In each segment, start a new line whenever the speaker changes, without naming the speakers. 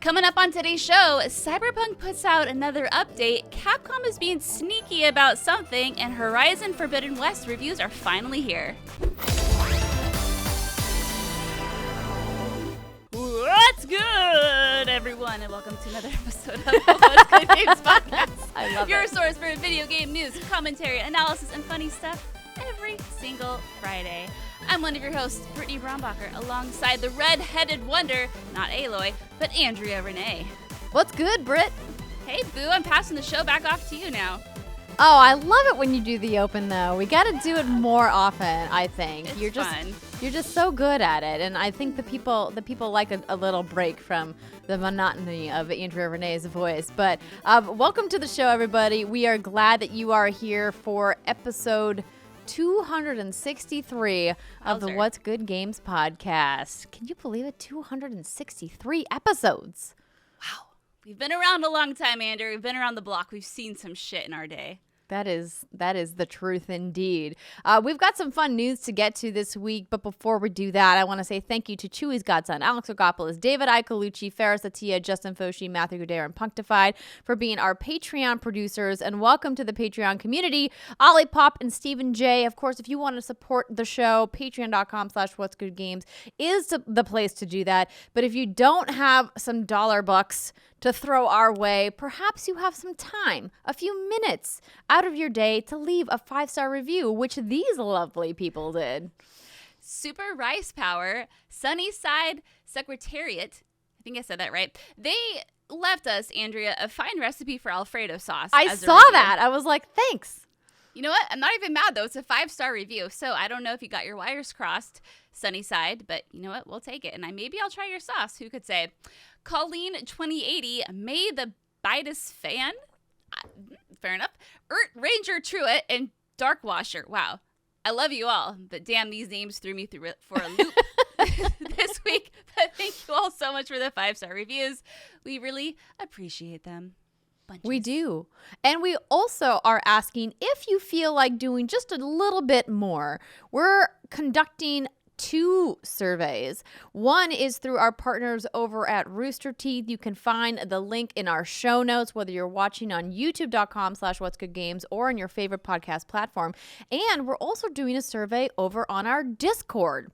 Coming up on today's show, Cyberpunk puts out another update, Capcom is being sneaky about something, and Horizon Forbidden West reviews are finally here. What's good, everyone, and welcome to another episode of the What's Good Games Podcast.
I love
Your
it.
source for video game news, commentary, analysis, and funny stuff every single Friday. I'm one of your hosts, Brittany Brombacher, alongside the red-headed wonder, not Aloy, but Andrea Renee.
What's good, Britt?
Hey, Boo, I'm passing the show back off to you now.
Oh, I love it when you do the open, though. We got to do it more often, I think.
It's fun.
You're just so good at it, and I think the people like a little break from the monotony of Andrea Renee's voice. But welcome to the show, everybody. We are glad that you are here for episode 263 of the What's Good Games podcast. Can you believe it? 263 episodes.
Wow. We've been around a long time, Andrew. We've been around the block. We've seen some shit in our day.
That is the truth indeed. We've got some fun news to get to this week, but before we do that, I want to say thank you to Chewy's Godson, Alex Rigopulos, David Iacolucci, Faris Attieh, Justin Foshee, Matthew Goderre, and Punkdefied for being our Patreon producers, and welcome to the Patreon community, Ollie Pop and Stephen J. Of course, if you want to support the show, patreon.com/whatsgoodgames is the place to do that. But if you don't have some dollar bucks to throw our way, perhaps you have some time, a few minutes out of your day to leave a 5-star review, which these lovely people did.
Super Rice Power, Sunnyside Secretariat, I think I said that right. They left us, Andrea, a fine recipe for Alfredo sauce.
I saw that. I was like, thanks.
You know what? I'm not even mad, though. It's a 5-star review. So I don't know if you got your wires crossed, Sunnyside, but you know what? We'll take it. And maybe I'll try your sauce. Who could say? Colleen 2080, May the Bitus Fan. Fair enough. Ranger Truitt and Dark Washer. Wow. I love you all, but damn, these names threw me for a loop this week. But thank you all so much for the 5-star reviews. We really appreciate them. Bunches.
We do. And we also are asking if you feel like doing just a little bit more. We're conducting 2 surveys. One is through our partners over at Rooster Teeth. You can find the link in our show notes, whether you're watching on youtube.com/whatsgoodgames or on your favorite podcast platform. And we're also doing a survey over on our Discord.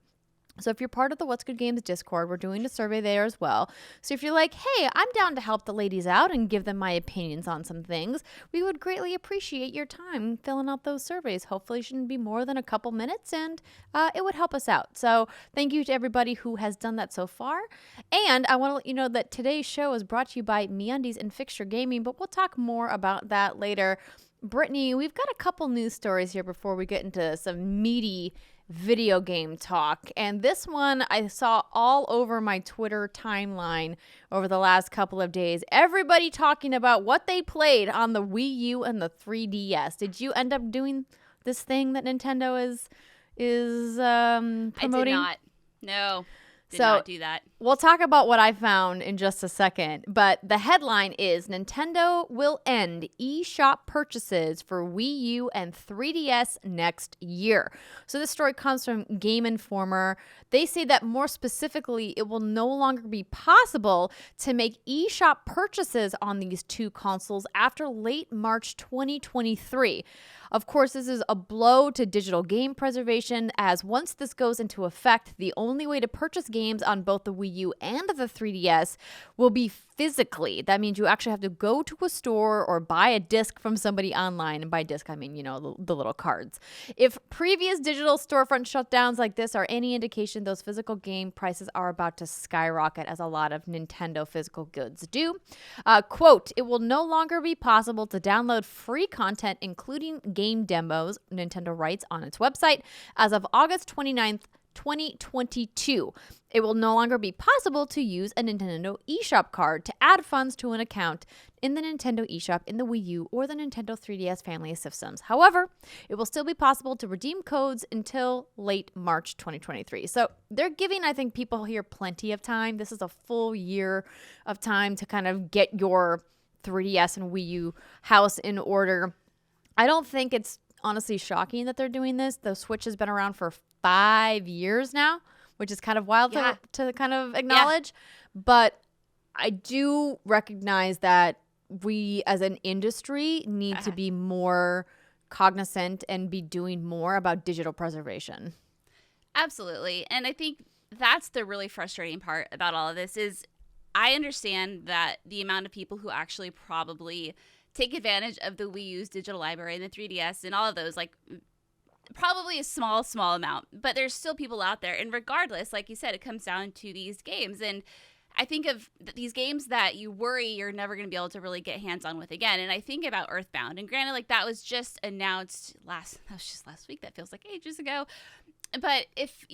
So if you're part of the What's Good Games Discord, we're doing a survey there as well. So if you're like, hey, I'm down to help the ladies out and give them my opinions on some things, we would greatly appreciate your time filling out those surveys. Hopefully it shouldn't be more than a couple minutes, and it would help us out. So thank you to everybody who has done that so far. And I want to let you know that today's show is brought to you by MeUndies and Fixture Gaming, but we'll talk more about that later. Brittany, we've got a couple news stories here before we get into some meaty video game talk, and this one I saw all over my Twitter timeline over the last couple of days. Everybody talking about what they played on the Wii U and the 3DS. Did you end up doing this thing that Nintendo is promoting?
I did not. No. Did not do that.
We'll talk about what I found in just a second, but the headline is Nintendo will end eShop purchases for Wii U and 3DS next year. So this story comes from Game Informer. They say that more specifically, it will no longer be possible to make eShop purchases on these 2 consoles after late March 2023. Of course, this is a blow to digital game preservation, as once this goes into effect, the only way to purchase games on both the Wii U and the 3DS will be physically. That means you actually have to go to a store or buy a disc from somebody online. And by disc, I mean, the little cards. If previous digital storefront shutdowns like this are any indication, those physical game prices are about to skyrocket, as a lot of Nintendo physical goods do. Quote, it will no longer be possible to download free content, including game demos, Nintendo writes on its website, as of August 29th, 2022. It will no longer be possible to use a Nintendo eShop card to add funds to an account in the Nintendo eShop in the Wii U or the Nintendo 3DS family of systems. However, it will still be possible to redeem codes until late March 2023. So they're giving, I think, people here plenty of time. This is a full year of time to kind of get your 3DS and Wii U house in order. I don't think it's honestly shocking that they're doing this. The Switch has been around for 5 years now, which is kind of wild to kind of acknowledge. Yeah. But I do recognize that we as an industry need to be more cognizant and be doing more about digital preservation.
Absolutely. And I think that's the really frustrating part about all of this is I understand that the amount of people who actually probably take advantage of the Wii U's digital library and the 3DS and all of those, like probably a small amount, but there's still people out there. And regardless, like you said, it comes down to these games. And I think of these games that you worry you're never going to be able to really get hands on with again. And I think about Earthbound. And granted, like that was just announced last week. That feels like ages ago. But if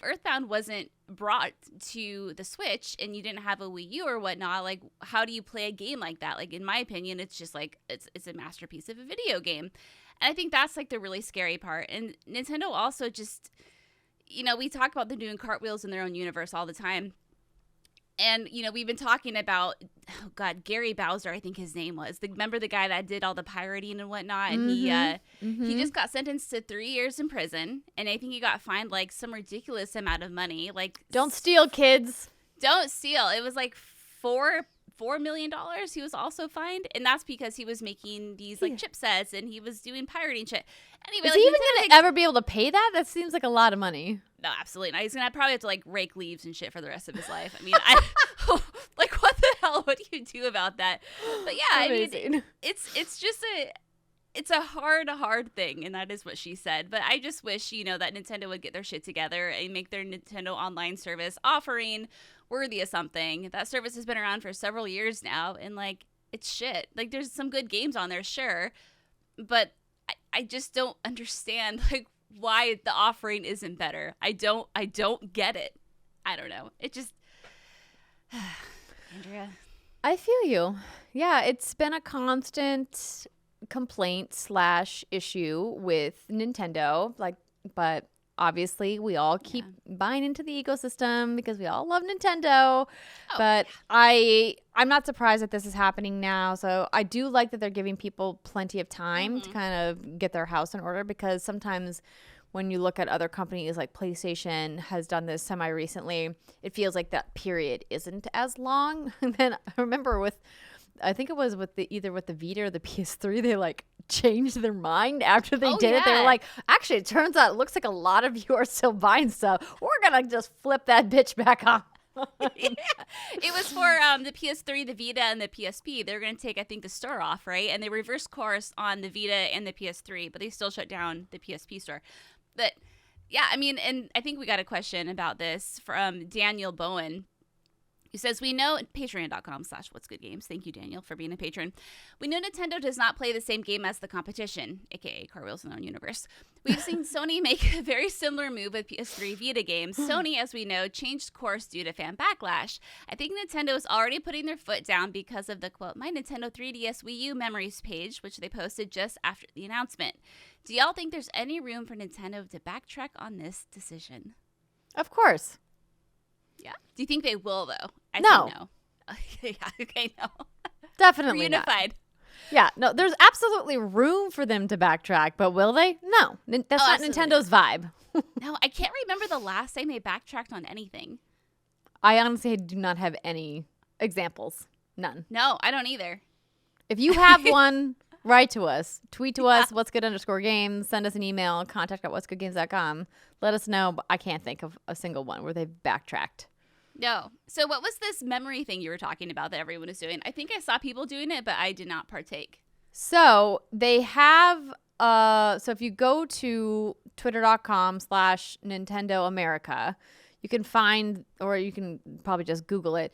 Earthbound wasn't brought to the Switch and you didn't have a Wii U or whatnot, like how do you play a game like that? Like in my opinion, it's just like it's a masterpiece of a video game. And I think that's like the really scary part. And Nintendo also just, we talk about them doing cartwheels in their own universe all the time. And, we've been talking about, Gary Bowser, I think his name was. Remember the guy that did all the pirating and whatnot? And he just got sentenced to 3 years in prison. And I think he got fined like some ridiculous amount of money. Like,
don't steal, kids.
Don't steal. It was like $4 million he was also fined. And that's because he was making these like chipsets and he was doing pirating shit. Anyway,
is he even going to ever be able to pay that? That seems like a lot of money.
No, absolutely not. He's going to probably have to like rake leaves and shit for the rest of his life. I mean, like what the hell would you do about that? But yeah,
amazing.
I mean, it's just it's a hard thing. And that is what she said. But I just wish, that Nintendo would get their shit together and make their Nintendo online service offering worthy of something. That service has been around for several years now. And like, it's shit. Like there's some good games on there, sure. But I just don't understand like why the offering isn't better. I don't get it. I don't know. It just Andrea.
I feel you. Yeah, it's been a constant complaint / issue with Nintendo. But obviously we all keep buying into the ecosystem because we all love Nintendo. But I'm not surprised that this is happening now. So I do like that they're giving people plenty of time to kind of get their house in order, because sometimes when you look at other companies like PlayStation has done this semi-recently, it feels like that period isn't as long. And then I remember I think it was either with the Vita or the PS3, they like changed their mind after they did it. They were like, actually, it turns out it looks like a lot of you are still buying stuff. We're going to just flip that bitch back on.
Yeah. It was for the PS3, the Vita, and the PSP. They're going to take, I think, the store off, right? And they reversed course on the Vita and the PS3, but they still shut down the PSP store. But yeah, I mean, and I think we got a question about this from Daniel Bowen. He says, we know patreon.com/whatsgoodgames. Thank you, Daniel, for being a patron. We know Nintendo does not play the same game as the competition, aka Cartwheels in their own universe. We've seen Sony make a very similar move with PS3 Vita games. Sony, as we know, changed course due to fan backlash. I think Nintendo is already putting their foot down because of the, quote, My Nintendo 3DS Wii U Memories page, which they posted just after the announcement. Do y'all think there's any room for Nintendo to backtrack on this decision?
Of course.
Yeah. Do you think they will, though?
No.
Say no. Yeah, okay, no.
Definitely
Unified.
Not. Yeah, no, there's absolutely room for them to backtrack, but will they? No. That's not
absolutely.
Nintendo's vibe.
No, I can't remember the last time they backtracked on anything.
I honestly do not have any examples. None.
No, I don't either.
If you have one, write to us. Tweet to us, whatsgood_games. Send us an email, contact@whatsgoodgames.com. Let us know. But I can't think of a single one where they've backtracked.
No. So what was this memory thing you were talking about that everyone is doing? I think I saw people doing it, but I did not partake.
So they have, so if you go to twitter.com/Nintendo America, you can find, or you can probably just Google it.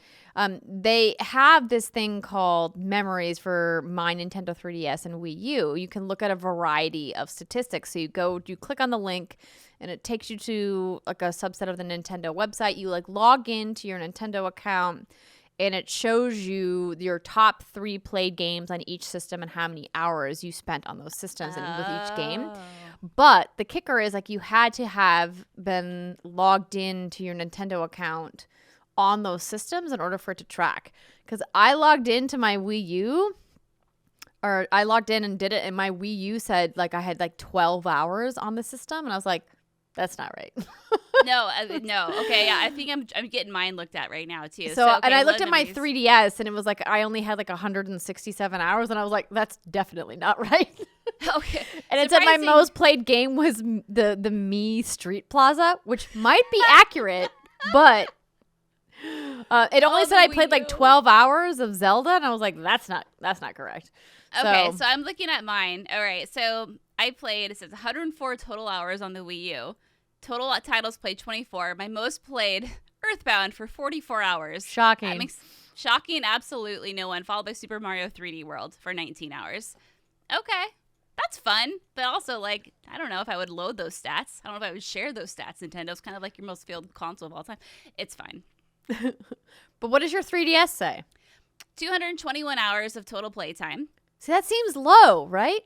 They have this thing called Memories for My Nintendo 3DS and Wii U. You can look at a variety of statistics. So you click on the link, and it takes you to like a subset of the Nintendo website. You like log into your Nintendo account, and it shows you your top 3 played games on each system and how many hours you spent on those systems and with each game. But the kicker is like you had to have been logged into your Nintendo account on those systems in order for it to track. Because I logged into my Wii U, or I logged in and did it, and my Wii U said like I had like 12 hours on the system, and I was like, That's not right.
No. Okay, yeah, I think I'm getting mine looked at right now too.
So
okay,
and I looked at
load
my
memories.
3DS and it was like I only had like 167 hours and I was like, that's definitely not right.
Okay.
And it said my
Surprising.
most played game was the Me Street Plaza, which might be accurate, but it only
Oh,
said
the
I played
Wii
like
U.
12 hours of Zelda, and I was like, that's not correct.
Okay, so I'm looking at mine. All right, so I played, it says 104 total hours on the Wii U. Total titles played 24. My most played Earthbound for 44 hours.
Shocking.
That makes shocking absolutely no one, followed by Super Mario 3D World for 19 hours. Okay, that's fun, but also, like, I don't know if I would load those stats. I don't know if I would share those stats. Nintendo's kind of like your most filled console of all time. It's fine.
But what does your 3DS say?
221 hours of total playtime.
See, that seems low, right?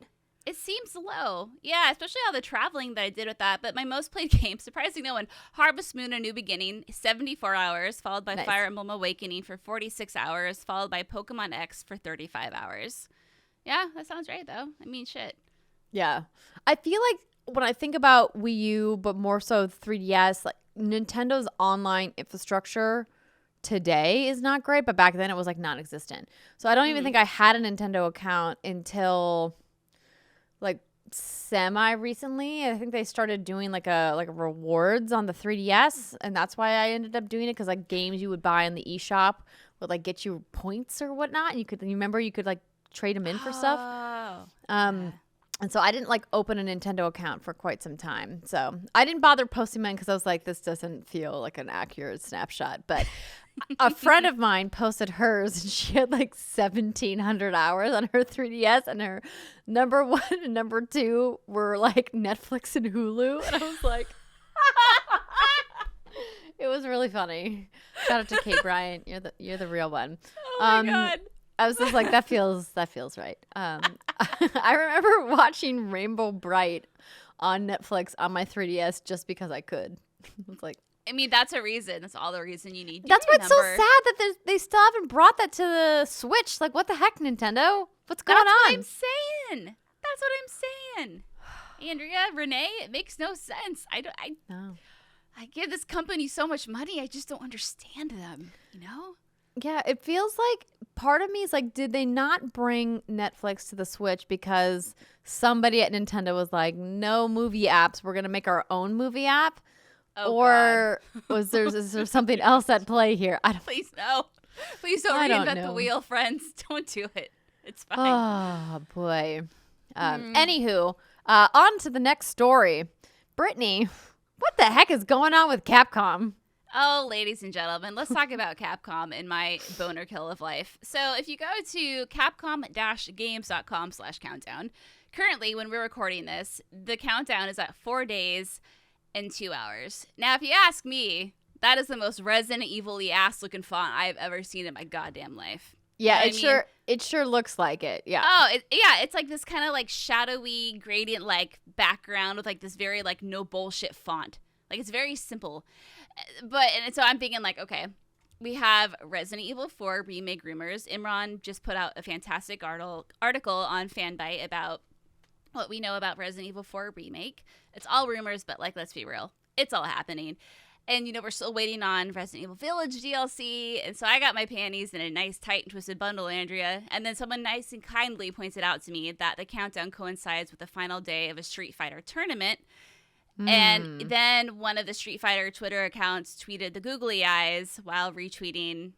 It seems low. Yeah, especially all the traveling that I did with that. But my most played game, surprising no one, Harvest Moon: A New Beginning, 74 hours, followed by
Nice.
Fire Emblem Awakening for 46 hours, followed by Pokemon X for 35 hours. Yeah, that sounds right, though. I mean, shit.
Yeah. I feel like when I think about Wii U, but more so 3DS, like Nintendo's online infrastructure today is not great, but back then it was like non-existent. So I don't even think I had a Nintendo account until like semi recently. I think they started doing like a rewards on the 3DS, and that's why I ended up doing it, because like games you would buy in the eShop would like get you points or whatnot, and you remember you could like trade them in for stuff.
Oh.
And so I didn't like open a Nintendo account for quite some time. So I didn't bother posting mine because I was like, this doesn't feel like an accurate snapshot. But a friend of mine posted hers, and she had like 1,700 hours on her 3DS, and her number 1 and number 2 were like Netflix and Hulu. And I was like, it was really funny. Shout out to Kate Bryant. You're the real one.
Oh, my God.
I was just like, that feels right. I remember watching Rainbow Bright on Netflix on my 3DS just because I could. It was like,
I mean, that's a reason. That's all the reason you need.
that's what's so sad that they still haven't brought that to the Switch. Like, what the heck, Nintendo? What's going
That's
on?
what I'm saying. That's what I'm saying. Andrea, Renee, it makes no sense.
No.
I give this company so much money. I just don't understand them, you know?
Yeah, it feels like part of me is like, did they not bring Netflix to the Switch because somebody at Nintendo was like, no movie apps, we're going to make our own movie app?
Oh,
Or is there something else at play here? I don't
Please, no. Please don't
I don't
reinvent the
know.
wheel, friends. Don't do it. It's fine.
Oh, boy. Anywho, on to the next story. Brittany, what the heck is going on with Capcom?
Oh, ladies and gentlemen, let's talk about Capcom and my boner kill of life. So if you go to capcom-games.com/countdown, currently when we're recording this, the countdown is at 4 days and 2 hours. Now, if you ask me, that is the most Resident Evil-y ass looking font I've ever seen in my goddamn life.
Yeah,
You know what
it sure looks like it. Yeah.
Oh, it's like this kind of like shadowy gradient like background with like this very like no bullshit font. Like it's very simple. And so I'm thinking like, okay, we have Resident Evil 4 remake rumors. Imran just put out a fantastic article on Fanbyte about what we know about Resident Evil 4 remake. It's all rumors, but like, let's be real. It's all happening. And, you know, we're still waiting on Resident Evil Village DLC. And so I got my panties in a nice, tight, and twisted bundle, Andrea. And then someone nice and kindly pointed out to me that the countdown coincides with the final day of a Street Fighter tournament. And then one of the Street Fighter Twitter accounts tweeted the googly eyes while retweeting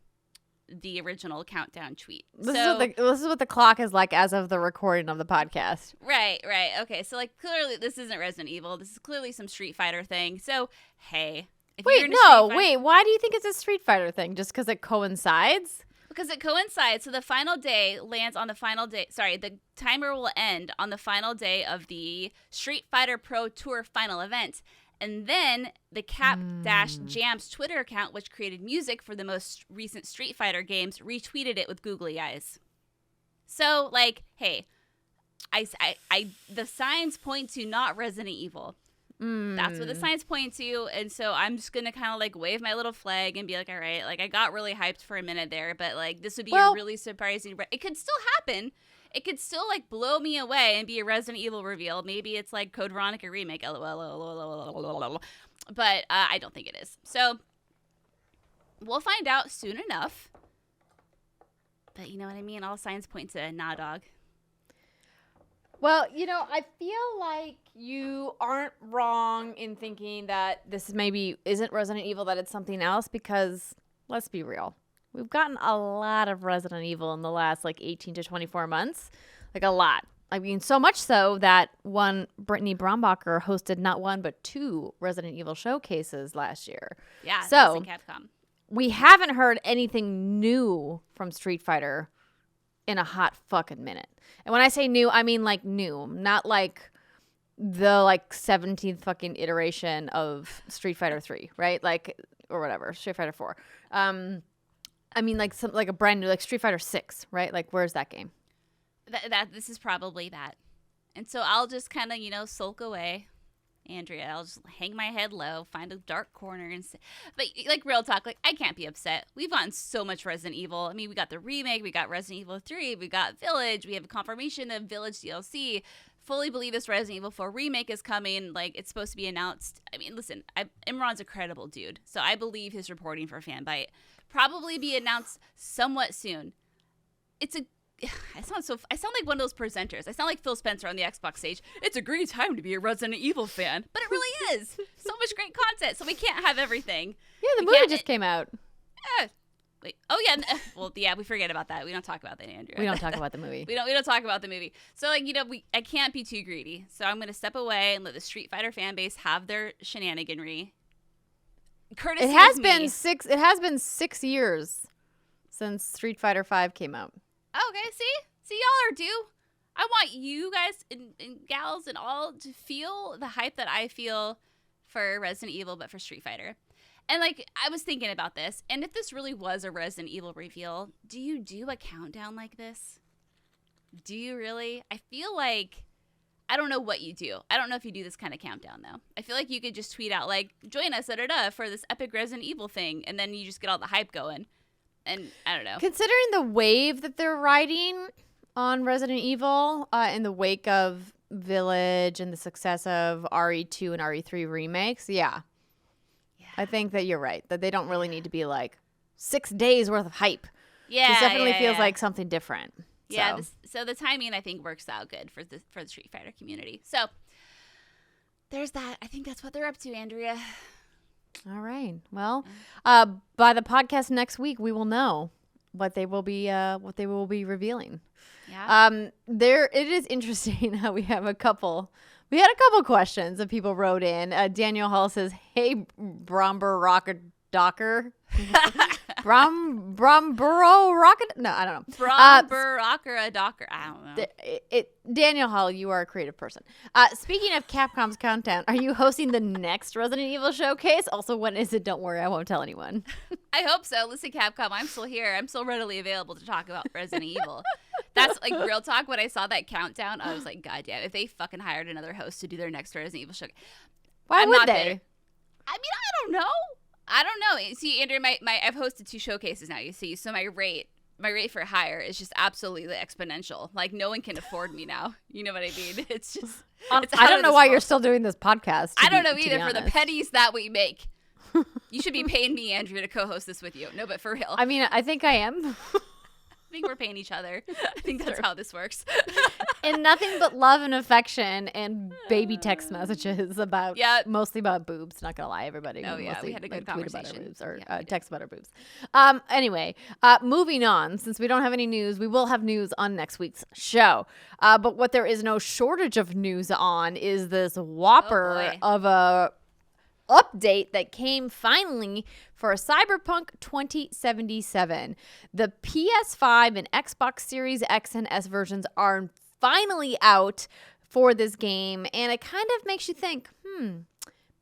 the original countdown tweet.
This is what the clock is like as of the recording of the podcast.
Right. Okay, so like clearly this isn't Resident Evil. This is clearly some Street Fighter thing. So, hey.
Why do you think it's a Street Fighter thing? Just because it coincides?
Because it coincides. So the final day lands on the final day. Sorry, the timer will end on the final day of the Street Fighter Pro Tour final event. And then the Cap-Jams Twitter account, which created music for the most recent Street Fighter games, retweeted it with googly eyes. So, like, hey, the signs point to not Resident Evil. That's what the signs point to. And so I'm just going to kind of like wave my little flag and be like, all right, like I got really hyped for a minute there, but like this would be a really surprising. It could still happen. it could still like blow me away and be a Resident Evil reveal. Maybe it's like Code Veronica remake, LOL. But I don't think it is. So we'll find out soon enough. But you know what I mean? All signs point to nah, dog.
Well, I feel like you aren't wrong in thinking that this maybe isn't Resident Evil, that it's something else, because let's be real. We've gotten a lot of Resident Evil in the last 18 to 24 months. Like a lot. I mean, so much so that one Brittany Brombacher hosted not one but 2 Resident Evil showcases last year.
Yeah,
so
Capcom.
We haven't heard anything new from Street Fighter in a hot fucking minute. And when I say new, I mean new, not like the 17th fucking iteration of Street Fighter 3, right? Or whatever, Street Fighter 4. I mean like a brand new Street Fighter 6, right? Where's that game?
This is probably that. And so I'll just kind of, sulk away. Andrea, I'll just hang my head low, find a dark corner, and but real talk, I can't be upset. We've gotten so much Resident Evil. I mean, we got the remake, we got Resident Evil 3, we got Village, we have a confirmation of Village DLC. Fully believe this Resident Evil 4 remake is coming. It's supposed to be announced. I mean, listen, Imran's a credible dude, so I believe his reporting for Fanbyte. Probably be announced somewhat soon. I sound like one of those presenters. I sound like Phil Spencer on the Xbox stage. It's a great time to be a Resident Evil fan. But it really is. So much great content. So we can't have everything.
Yeah, the movie just came out.
Wait. Oh, yeah. Well, yeah, we forget about that. We don't talk about that, Andrea.
We don't talk about the movie.
We don't talk about the movie. So, I can't be too greedy. So I'm going to step away and let the Street Fighter fan base have their shenaniganry. Courtesy
It has
of
been
me.
6 years since Street Fighter 5 came out.
Okay, see, y'all are due. I want you guys and gals and all to feel the hype that I feel for Resident Evil, but for Street Fighter. And I was thinking about this, and if this really was a Resident Evil reveal, do you do a countdown like this? Do you really? I feel like, I don't know what you do. I don't know if you do this kind of countdown, though. I feel like you could just tweet out, join us, for this epic Resident Evil thing, and then you just get all the hype going. And I don't know.
Considering the wave that they're riding on Resident Evil in the wake of Village and the success of RE2 and RE3 remakes, yeah. I think that you're right. That they don't really need to be 6 days worth of hype.
Yeah,
this definitely feels like something different.
Yeah, so the timing I think works out good for the Street Fighter community. So there's that. I think that's what they're up to, Andrea.
All right. Well, by the podcast next week, we will know what they will be revealing.
Yeah.
It is interesting how we had a couple questions that people wrote in. Daniel Hall says, "Hey, Bromber Rocket Docker." Bromborough Rocket? No, I don't know.
Bromber Rocker a Docker. I don't know.
Daniel Hall, you are a creative person. Speaking of Capcom's countdown, are you hosting the next Resident Evil showcase? Also, when is it? Don't worry, I won't tell anyone.
I hope so. Listen, Capcom, I'm still here. I'm still readily available to talk about Resident Evil. That's real talk. When I saw that countdown, I was like, God damn, if they fucking hired another host to do their next Resident Evil showcase.
Why would they?
Bitter. I mean, I don't know. See, Andrew, I've hosted 2 showcases now, you see. So my rate for hire is just absolutely exponential. No one can afford me now. You know what I mean? It's just
I don't know why you're still doing this podcast.
I don't know either, for the pennies that we make. You should be paying me, Andrea, to co-host this with you. No, but for real.
I mean, I think I am.
I think we're paying each other. I think that's how this works.
And nothing but love and affection and baby text messages about, mostly about boobs. Not gonna lie, everybody.
Oh yeah, we had a good conversation.
About our boobs, or text about our boobs. Anyway, moving on. Since we don't have any news, we will have news on next week's show. But what there is no shortage of news on is this whopper of a update that came finally for Cyberpunk 2077. The PS5 and Xbox Series X and S versions are finally out for this game, and it kind of makes you think,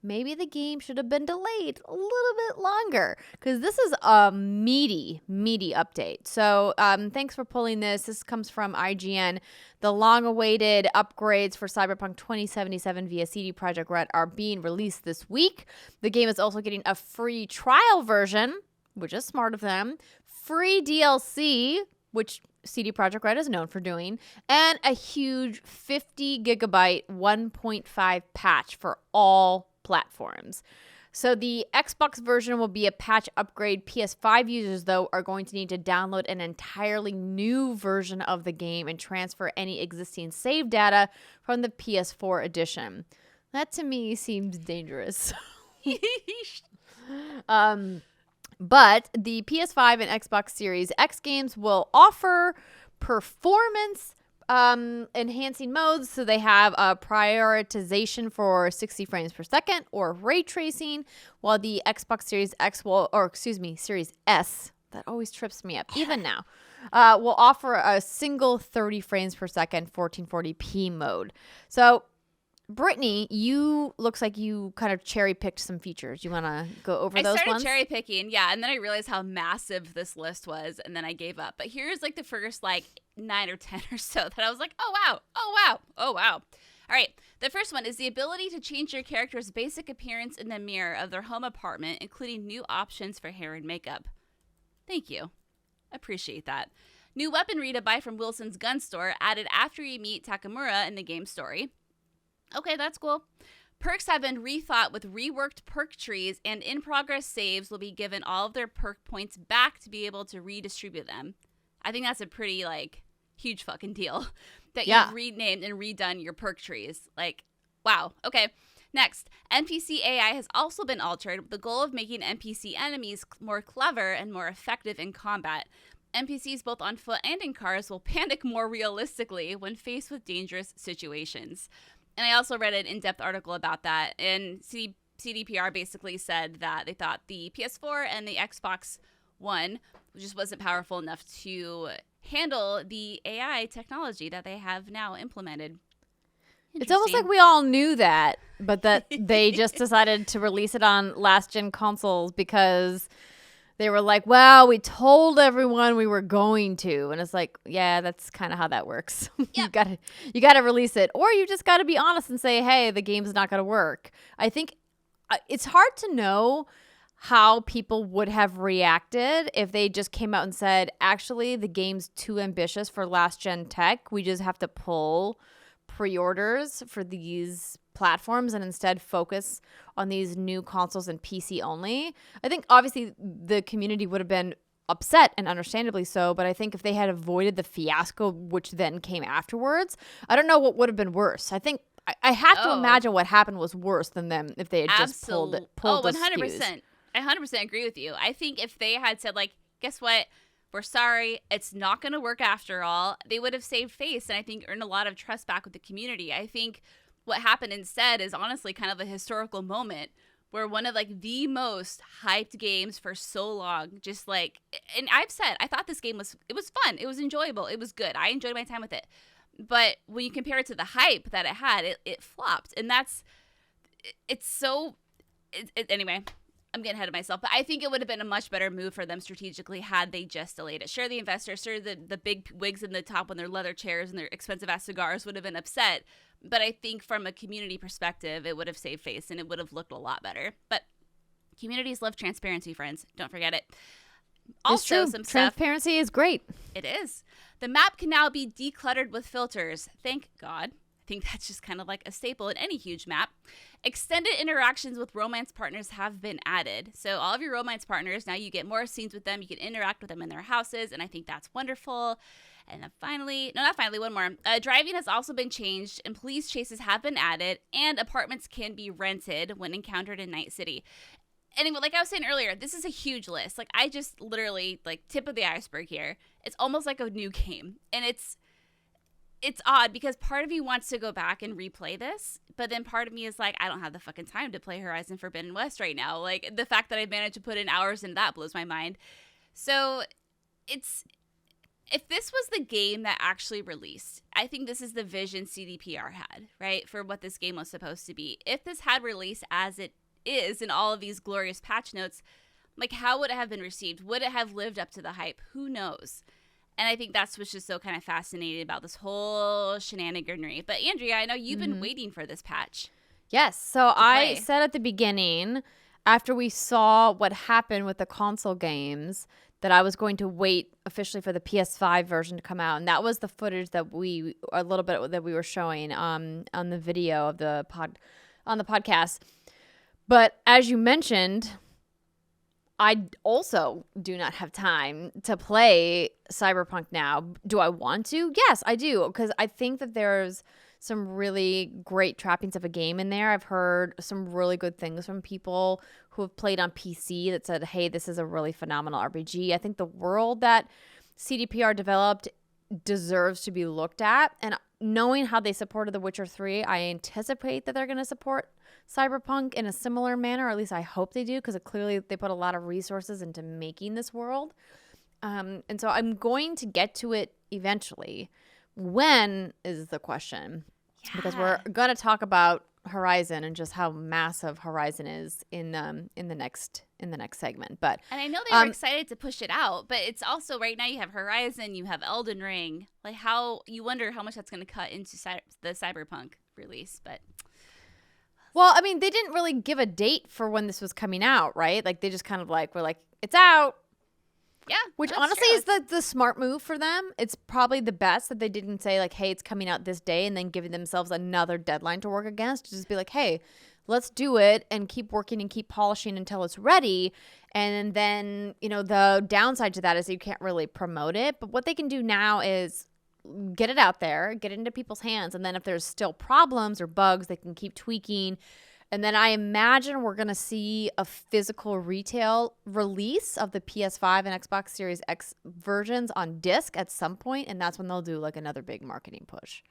maybe the game should have been delayed a little bit longer, because this is a meaty update. So thanks for pulling this. This comes from IGN. The long-awaited upgrades for Cyberpunk 2077 via CD Projekt Red are being released this week. The game is also getting a free trial version, which is smart of them, free DLC, which CD Projekt Red is known for doing, and a huge 50 gigabyte 1.5 patch for all platforms. So the Xbox version will be a patch upgrade. PS5 users, though, are going to need to download an entirely new version of the game and transfer any existing save data from the PS4 edition. That to me seems dangerous. But the PS5 and Xbox Series X games will offer performance enhancing modes. So they have a prioritization for 60 frames per second or ray tracing, while the Xbox Series X Series S, that always trips me up even now, will offer a single 30 frames per second 1440p mode. So Brittany, looks like you kind of cherry picked some features. You want to go over those ones?
I started cherry picking, yeah, and then I realized how massive this list was, and then I gave up. But here's like the first 9 or 10 or so that I was like, oh wow. All right, the first one is the ability to change your character's basic appearance in the mirror of their home apartment, including new options for hair and makeup. Thank you. Appreciate that. New weaponry to buy from Wilson's gun store added after you meet Takamura in the game story. Okay, that's cool. Perks have been rethought with reworked perk trees, and in-progress saves will be given all of their perk points back to be able to redistribute them. I think that's a pretty, huge fucking deal that you've renamed and redone your perk trees. Wow. Okay. Next, NPC AI has also been altered with the goal of making NPC enemies more clever and more effective in combat. NPCs both on foot and in cars will panic more realistically when faced with dangerous situations. And I also read an in-depth article about that, and CDPR basically said that they thought the PS4 and the Xbox One just wasn't powerful enough to handle the AI technology that they have now implemented.
It's almost like we all knew that, but that they just decided to release it on last-gen consoles because they were like, well, we told everyone we were going to. And it's like, yeah, that's kind of how that works. Yep. you gotta release it. Or you just got to be honest and say, hey, the game's not going to work. I think it's hard to know how people would have reacted if they just came out and said, actually, the game's too ambitious for last-gen tech. We just have to pull pre-orders for these platforms and instead focus on these new consoles and PC only. I think obviously the community would have been upset, and understandably so, but I think if they had avoided the fiasco which then came afterwards, I don't know what would have been worse. I think I have to imagine what happened was worse than them if they had just pulled
100%. I 100% agree with you. I think if they had said, guess what? We're sorry, it's not going to work after all, they would have saved face and I think earned a lot of trust back with the community. I think what happened instead is honestly kind of a historical moment where one of the most hyped games for so long, and I've said, I thought this game was fun. It was enjoyable. It was good. I enjoyed my time with it. But when you compare it to the hype that it had, it flopped. And anyway, I'm getting ahead of myself, but I think it would have been a much better move for them strategically had they just delayed it. Sure, the investors, sure, the big wigs in the top on their leather chairs and their expensive-ass cigars would have been upset, but I think from a community perspective, it would have saved face and it would have looked a lot better. But communities love transparency, friends. Don't forget it. Also, some
transparency is great.
It is. The map can now be decluttered with filters. Thank God. I think that's just kind of like a staple in any huge map. Extended interactions with romance partners have been added. So all of your romance partners, now you get more scenes with them. You can interact with them in their houses, and I think that's wonderful. And then one more. Driving has also been changed, and police chases have been added, and apartments can be rented when encountered in Night City. Anyway, like I was saying earlier, this is a huge list. I just literally, tip of the iceberg here. It's almost like a new game, and it's odd because part of you wants to go back and replay this, but then part of me is like, I don't have the fucking time to play Horizon Forbidden West right now. The fact that I've managed to put in hours into that blows my mind. So if this was the game that actually released, I think this is the vision CDPR had, right, for what this game was supposed to be. If this had released as it is in all of these glorious patch notes, how would it have been received? Would it have lived up to the hype? Who knows? And I think that's what's just so kind of fascinating about this whole shenaniganery. But Andrea, I know you've been waiting for this patch.
Yes. So I said at the beginning, after we saw what happened with the console games, that I was going to wait officially for the PS5 version to come out, and that was the footage that we were showing on the video of the podcast. But as you mentioned, I also do not have time to play Cyberpunk now. Do I want to? Yes, I do, because I think that there's some really great trappings of a game in there. I've heard some really good things from people who have played on PC that said, hey, this is a really phenomenal RPG. I think the world that CDPR developed deserves to be looked at. And knowing how they supported The Witcher 3, I anticipate that they're going to support Cyberpunk in a similar manner, or at least I hope they do, because clearly they put a lot of resources into making this world. And so I'm going to get to it eventually. When is the question? Yeah. Because we're going to talk about Horizon and just how massive Horizon is in the next segment. But
and I know they were excited to push it out, but it's also right now you have Horizon, you have Elden Ring. Like how you wonder how much that's going to cut into the Cyberpunk release. But
well, I mean, they didn't really give a date for when this was coming out, right? Like they just kind of were like, it's out.
Yeah,
which honestly is the smart move for them. It's probably the best that they didn't say like, hey, it's coming out this day and then giving themselves another deadline to work against. Just be like, hey, let's do it and keep working and keep polishing until it's ready. And then, the downside to that is that you can't really promote it. But what they can do now is get it out there, get it into people's hands. And then if there's still problems or bugs, they can keep tweaking. And then I imagine we're going to see a physical retail release of the PS5 and Xbox Series X versions on disc at some point, and that's when they'll do like another big marketing push.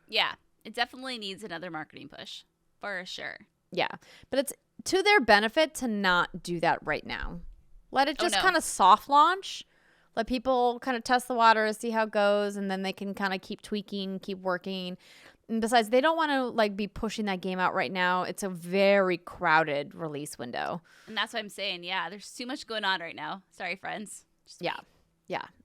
Yeah, it definitely needs another marketing push, for sure.
Yeah, but it's to their benefit to not do that right now. Let it just kind of soft launch. Let people kind of test the waters, see how it goes, and then they can kind of keep tweaking, keep working. And besides, they don't want to be pushing that game out right now. It's a very crowded release window.
And that's what I'm saying. Yeah, there's too much going on right now. Sorry, friends.
Yeah,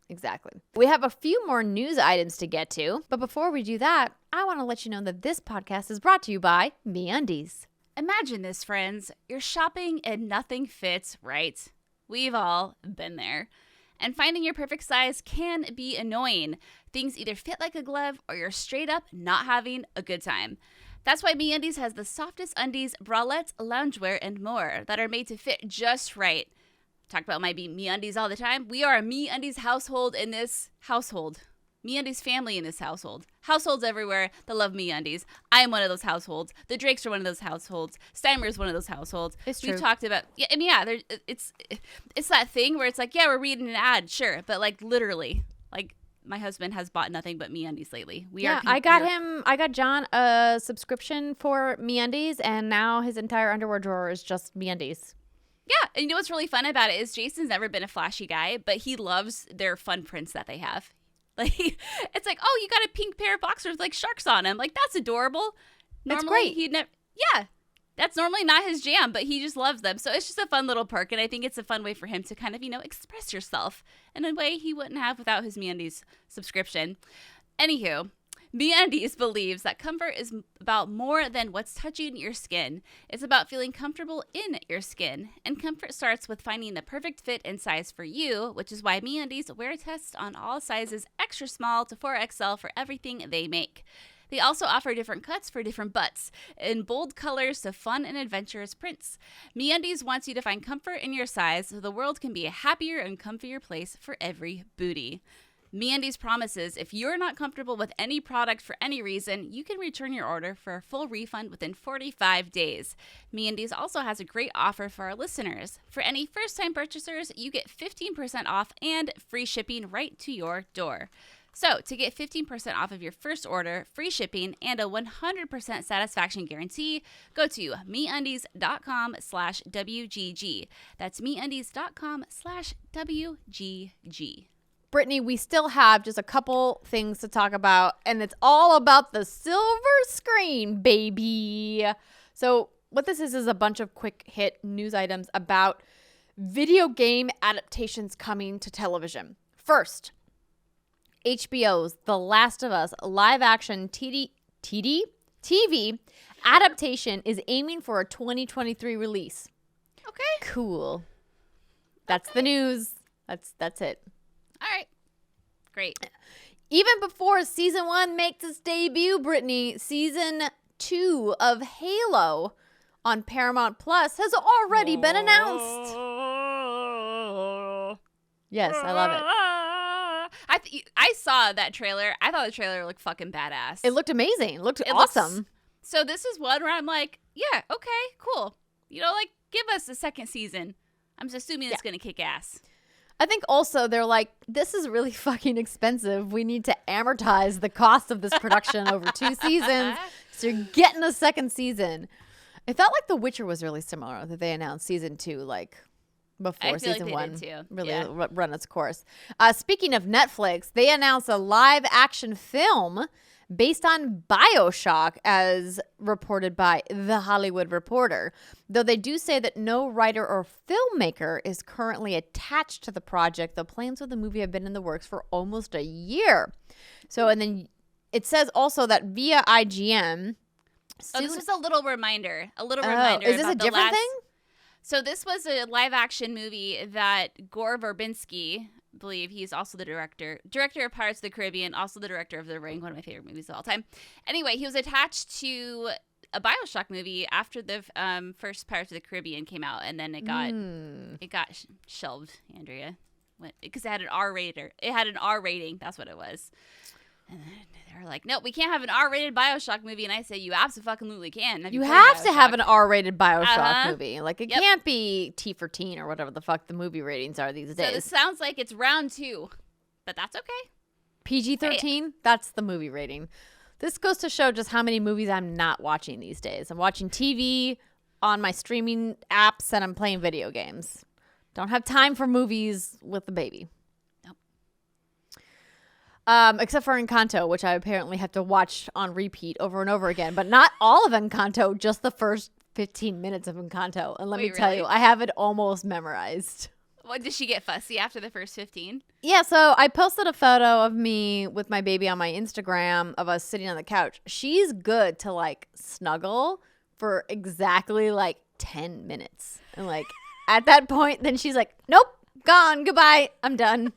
exactly. We have a few more news items to get to. But before we do that, I want to let you know that this podcast is brought to you by MeUndies.
Imagine this, friends. You're shopping and nothing fits right. We've all been there. And finding your perfect size can be annoying. Things either fit like a glove or you're straight up not having a good time. That's why MeUndies has the softest undies, bralettes, loungewear, and more that are made to fit just right. Talk about my MeUndies all the time. We are a MeUndies household in this household. MeUndies family in this household. Households everywhere that love MeUndies. I am one of those households. The Drakes are one of those households. Steimer's one of those households.
It's true.
We've talked about, it's that thing where it's like, yeah, we're reading an ad, sure, but literally, my husband has bought nothing but MeUndies lately.
I got John a subscription for MeUndies, and now his entire underwear drawer is just MeUndies.
Yeah, and you know what's really fun about it is Jason's never been a flashy guy, but he loves their fun prints that they have. It's like, oh, you got a pink pair of boxers with sharks on them. That's adorable. Normally,
it's great.
That's normally not his jam, but he just loves them. So it's just a fun little perk, and I think it's a fun way for him to kind of, express yourself in a way he wouldn't have without his MeUndies subscription. Anywho, MeUndies believes that comfort is about more than what's touching your skin. It's about feeling comfortable in your skin. And comfort starts with finding the perfect fit and size for you, which is why MeUndies wear tests on all sizes extra small to 4XL for everything they make. They also offer different cuts for different butts, in bold colors to fun and adventurous prints. MeUndies wants you to find comfort in your size so the world can be a happier and comfier place for every booty. MeUndies promises if you're not comfortable with any product for any reason, you can return your order for a full refund within 45 days. MeUndies also has a great offer for our listeners. For any first-time purchasers, you get 15% off and free shipping right to your door. So, to get 15% off of your first order, free shipping, and a 100% satisfaction guarantee, go to MeUndies.com/WGG. That's MeUndies.com/WGG.
Brittany, we still have just a couple things to talk about, and it's all about the silver screen, baby. So what this is a bunch of quick hit news items about video game adaptations coming to television. First, HBO's The Last of Us live-action TV adaptation is aiming for a 2023 release.
Okay.
Cool. That's the news. That's it.
All right. Great.
Even before season 1 makes its debut, Brittany, season 2 of Halo on Paramount Plus has already been announced. Yes, I love it.
I saw that trailer. I thought the trailer looked fucking badass.
It looked amazing. It looked awesome.
So this is one where I'm like, yeah, okay, cool. You know, like, give us a second season. I'm just assuming it's going to kick ass.
I think also they're like, this is really fucking expensive. We need to amortize the cost of this production over 2 seasons. So you're getting a second season. I felt like The Witcher was really similar, that they announced season 2, like, before season 1 really run its course. Speaking of Netflix, they announced a live action film based on BioShock, as reported by The Hollywood Reporter. Though they do say that no writer or filmmaker is currently attached to the project, the plans of the movie have been in the works for almost a year. So, and then it says also that via IGN.
This was a little reminder.
Is this a different thing?
So this was a live action movie that Gore Verbinski, I believe he's also the director of Pirates of the Caribbean, also the director of The Ring, one of my favorite movies of all time. Anyway, he was attached to a BioShock movie after the first Pirates of the Caribbean came out, and then it got shelved, Andrea, because it had an R rating. It had an R rating. That's what it was. And they're like, no, we can't have an R-rated BioShock movie. And I say, you absolutely can.
You have to have an R-rated BioShock movie. Like, it can't be T for teen or whatever the fuck the movie ratings are these days.
So this sounds like it's round 2, but that's okay.
PG-13, that's the movie rating. This goes to show just how many movies I'm not watching these days. I'm watching TV on my streaming apps, and I'm playing video games. Don't have time for movies with the baby. Except for Encanto, which I apparently have to watch on repeat over and over again. But not all of Encanto, just the first 15 minutes of Encanto. And let me tell you, I have it almost memorized.
What, did she get fussy after the first 15?
Yeah, so I posted a photo of me with my baby on my Instagram of us sitting on the couch. She's good to, like, snuggle for exactly, like, 10 minutes. And, like, at that point, then she's like, nope, gone, goodbye, I'm done.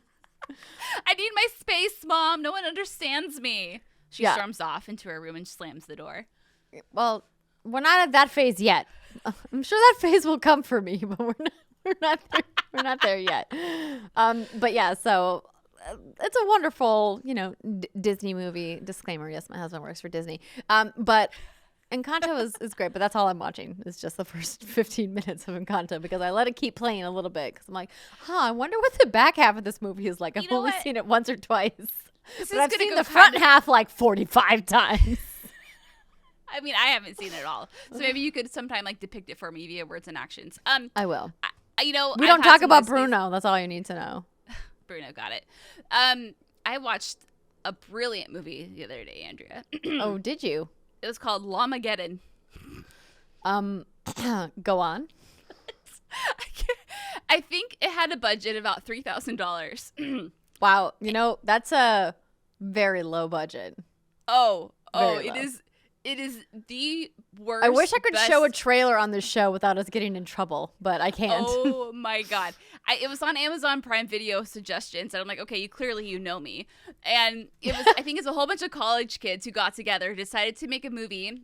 I need my space, Mom. No one understands me. She storms off into her room and slams the door.
Well, we're not at that phase yet. I'm sure that phase will come for me, but we're not there yet. But yeah, so it's a wonderful, Disney movie. Disclaimer: yes, my husband works for Disney. But Encanto is great, but that's all I'm watching. It's just the first 15 minutes of Encanto because I let it keep playing a little bit because I'm like, I wonder what the back half of this movie is like. I've only seen it once or twice. But I've seen the front half like 45 times.
I mean, I haven't seen it at all. So maybe you could sometime like depict it for me via words and actions.
I will.
We
don't talk about Bruno. That's all you need to know.
Bruno, got it. I watched a brilliant movie the other day, Andrea.
Oh, did you?
It was called Llamageddon.
Go on.
I think it had a budget of about $3,000.
Wow. That's a very low budget.
It is the worst.
I wish I could show a trailer on this show without us getting in trouble, but I can't.
Oh my God. It was on Amazon Prime Video suggestions, and I'm like, okay, you know me. And it was, I think it's a whole bunch of college kids who got together, decided to make a movie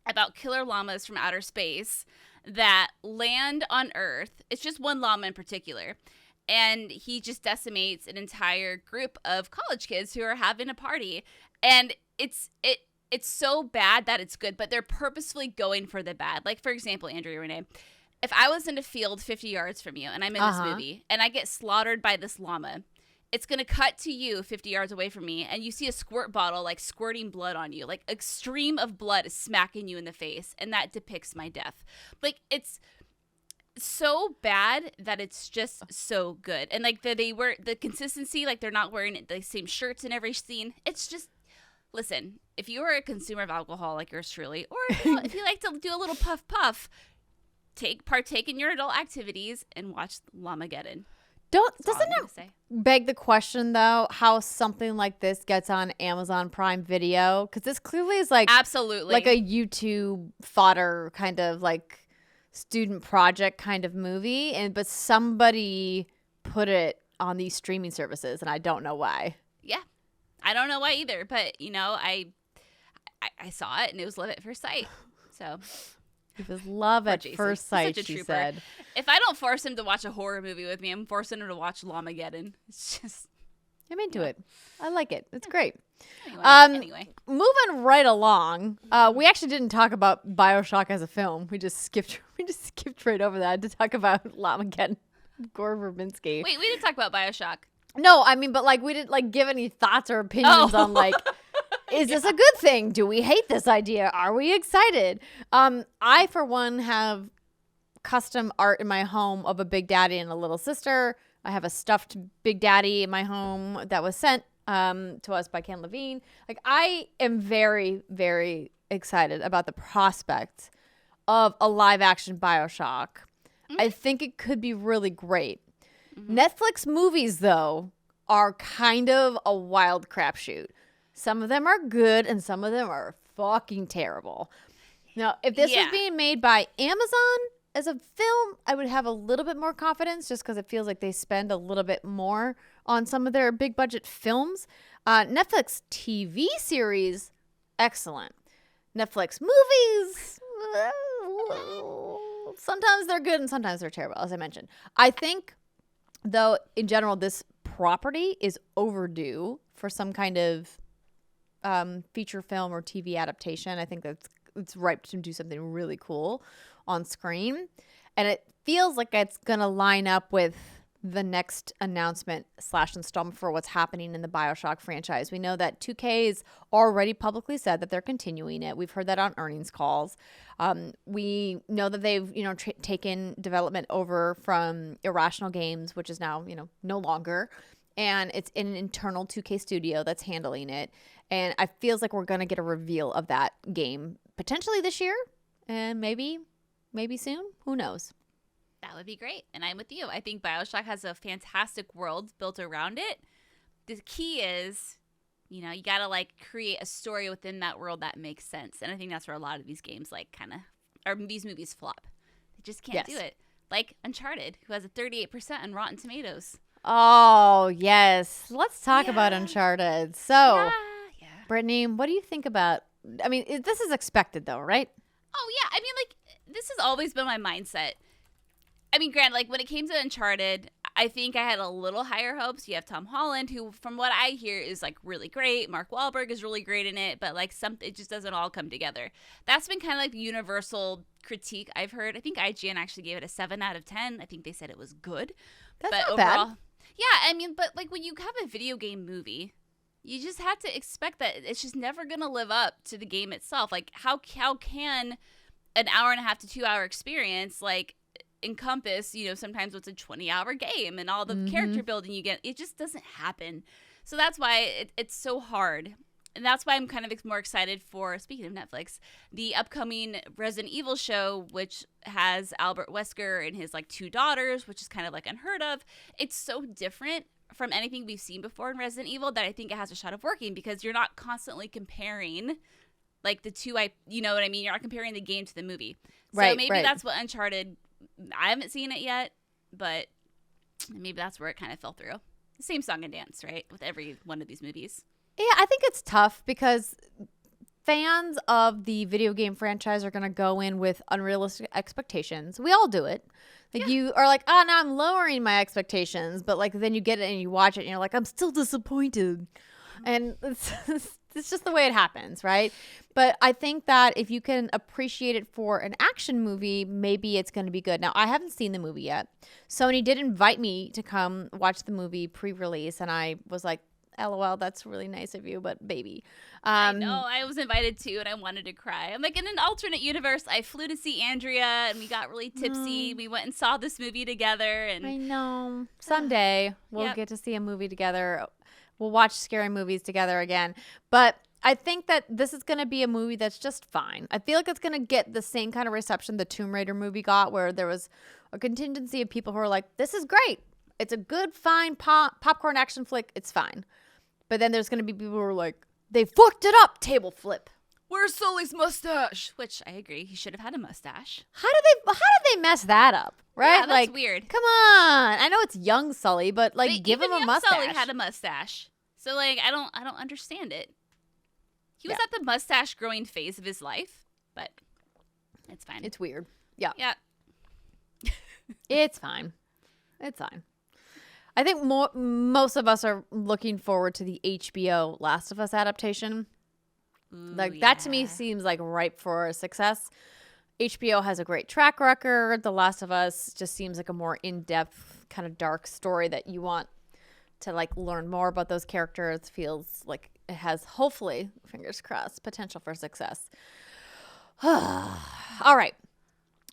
about killer llamas from outer space that land on Earth. It's just one llama in particular. And he just decimates an entire group of college kids who are having a party. And it's so bad that it's good, but they're purposefully going for the bad. Like, for example, Andrea Renee, if I was in a field 50 yards from you and I'm in this movie and I get slaughtered by this llama, it's going to cut to you 50 yards away from me and you see a squirt bottle like squirting blood on you. Like a stream of blood is smacking you in the face, and that depicts my death. Like, it's so bad that it's just so good. And like the consistency, like they're not wearing the same shirts in every scene. It's just, listen, if you are a consumer of alcohol like yours truly, or if you like to do a little puff, partake in your adult activities and watch Llamageddon.
Doesn't it beg the question though how something like this gets on Amazon Prime Video? Because this clearly is like
absolutely
like a YouTube fodder kind of like student project kind of movie, but somebody put it on these streaming services, and I don't know why.
Yeah. I don't know why either, but, I saw it, and it was love at first sight. So
it was love at first sight, she said.
If I don't force him to watch a horror movie with me, I'm forcing him to watch Llamageddon. It's just...
I'm into it. I like it. It's great.
Anyway.
Moving right along, we actually didn't talk about BioShock as a film. We just skipped right over that to talk about Llamageddon, Gore Verbinski.
Wait, we didn't talk about BioShock.
No, I mean, but like we didn't give any thoughts or opinions on like, is this a good thing? Do we hate this idea? Are we excited? I, for one, have custom art in my home of a Big Daddy and a little sister. I have a stuffed Big Daddy in my home that was sent to us by Ken Levine. Like, I am very, very excited about the prospect of a live action BioShock. Mm-hmm. I think it could be really great. Mm-hmm. Netflix movies, though, are kind of a wild crapshoot. Some of them are good and some of them are fucking terrible. Now, if this was being made by Amazon as a film, I would have a little bit more confidence just because it feels like they spend a little bit more on some of their big budget films. Netflix TV series, excellent. Netflix movies, sometimes they're good and sometimes they're terrible, as I mentioned. I think, though, in general, this property is overdue for some kind of feature film or TV adaptation. I think it's ripe to do something really cool on screen, and it feels like it's gonna line up with the next announcement / installment for what's happening in the BioShock franchise. We know that 2K has already publicly said that they're continuing it. We've heard that on earnings calls. We know that they've taken development over from Irrational Games, which is now no longer, and it's in an internal 2K studio that's handling it. And it feels like we're gonna get a reveal of that game potentially this year, and maybe soon. Who knows?
That would be great. And I'm with you. I think BioShock has a fantastic world built around it. The key is, you got to create a story within that world that makes sense. And I think that's where a lot of these games or these movies flop. They just can't do it. Like Uncharted, who has a 38% on Rotten Tomatoes.
Oh, yes. Let's talk about Uncharted. So, Brittany, what do you think about, this is expected though, right?
Oh, yeah. This has always been my mindset. Granted, when it came to Uncharted, I think I had a little higher hopes. You have Tom Holland, who, from what I hear, is, really great. Mark Wahlberg is really great in it, but, it just doesn't all come together. That's been kind of, the universal critique I've heard. I think IGN actually gave it a 7 out of 10. I think they said it was good.
That's not overall, bad.
Yeah, but, when you have a video game movie, you just have to expect that it's just never going to live up to the game itself. How can an hour and a half to 2 hour experience, encompass, sometimes what's a 20-hour game and all the character building you get? It just doesn't happen. So that's why it's so hard. And that's why I'm kind of more excited for, speaking of Netflix, the upcoming Resident Evil show, which has Albert Wesker and his 2 daughters, which is kind of unheard of. It's so different from anything we've seen before in Resident Evil that I think it has a shot of working, because you're not constantly comparing the two, you know what I mean? You're not comparing the game to the movie. So maybe that's what Uncharted, I haven't seen it yet, but maybe that's where it kind of fell through. The same song and dance, right? With every one of these movies.
Yeah, I think it's tough because fans of the video game franchise are going to go in with unrealistic expectations. We all do it. You are now I'm lowering my expectations, but then you get it and you watch it and you're like, I'm still disappointed. And it's just the way it happens, right? But I think that if you can appreciate it for an action movie, maybe it's going to be good. Now, I haven't seen the movie yet. Sony did invite me to come watch the movie pre-release, and I was like, LOL, that's really nice of you, but baby.
I know. I was invited too, and I wanted to cry. I'm in an alternate universe, I flew to see Andrea, and we got really tipsy. We went and saw this movie together. And
I know. Someday we'll get to see a movie together. We'll watch scary movies together again. But I think that this is going to be a movie that's just fine. I feel like it's going to get the same kind of reception the Tomb Raider movie got, where there was a contingency of people who are like, this is great. It's a good, fine popcorn action flick. It's fine. But then there's going to be people who are like, they fucked it up, table flip.
where's Sully's mustache? Which I agree, he should have had a mustache.
How did they mess that up? Right?
Yeah, that's weird.
Come on. I know it's young Sully, but give him a
young
mustache.
Sully had a mustache. So I don't understand it. He was at the mustache growing phase of his life, but it's fine.
It's weird. Yeah.
Yeah.
It's fine. It's fine. I think most of us are looking forward to the HBO Last of Us adaptation.
Ooh,
That to me seems like ripe for success. HBO has a great track record. The Last of Us just seems like a more in-depth kind of dark story that you want to learn more about those characters. Feels like it has, hopefully, fingers crossed, potential for success. All right.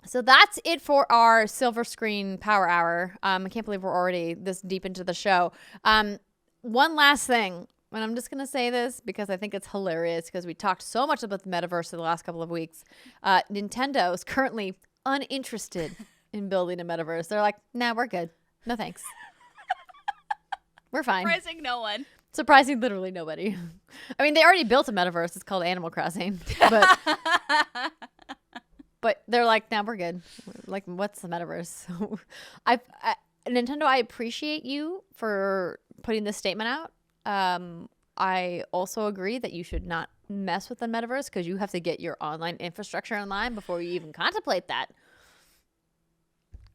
So that's it for our Silver Screen Power Hour. I can't believe we're already this deep into the show. One last thing, and I'm just going to say this because I think it's hilarious because we talked so much about the metaverse in the last couple of weeks. Nintendo is currently uninterested in building a metaverse. They're like, nah, we're good. No thanks. We're fine.
Surprising no one.
Surprising literally nobody. I mean, they already built a metaverse. It's called Animal Crossing. But they're like, nah, we're good. What's the metaverse? Nintendo, I appreciate you for putting this statement out. I also agree that you should not mess with the metaverse because you have to get your online infrastructure in line before you even contemplate that.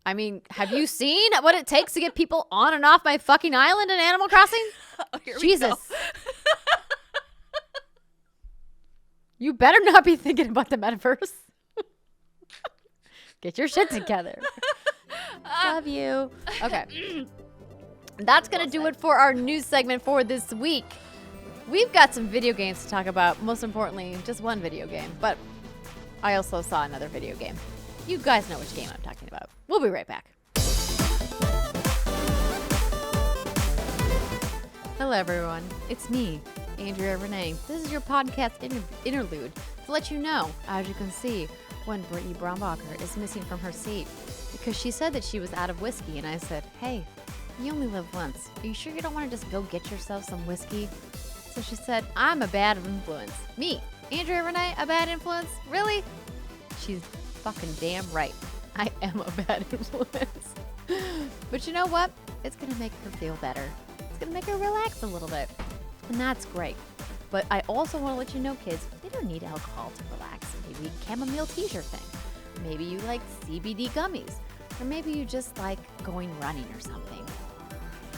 I mean, have you seen what it takes to get people on and off my fucking island in Animal Crossing?
Oh, here
Jesus.
we go.
You better not be thinking about the metaverse. Get your shit together. Love you. Okay. That's going to do it for our news segment for this week. We've got some video games to talk about. Most importantly, just one video game. But I also saw another video game. You guys know which game I'm talking about. We'll be right back. Hello, everyone. It's me, Andrea Renee. This is your podcast interlude to let you know, as you can see, when Brittany Brombacher is missing from her seat because she said that she was out of whiskey, and I said, hey, you only live once. Are you sure you don't want to just go get yourself some whiskey? So she said, I'm a bad influence. Me, Andrea Renee, a bad influence? Really? She's fucking damn right. I am a bad influence. But you know what? It's going to make her feel better. It's going to make her relax a little bit. And that's great. But I also want to let you know, kids, you don't need alcohol to relax. Maybe chamomile tea's your thing. Maybe you like CBD gummies. Or maybe you just like going running or something.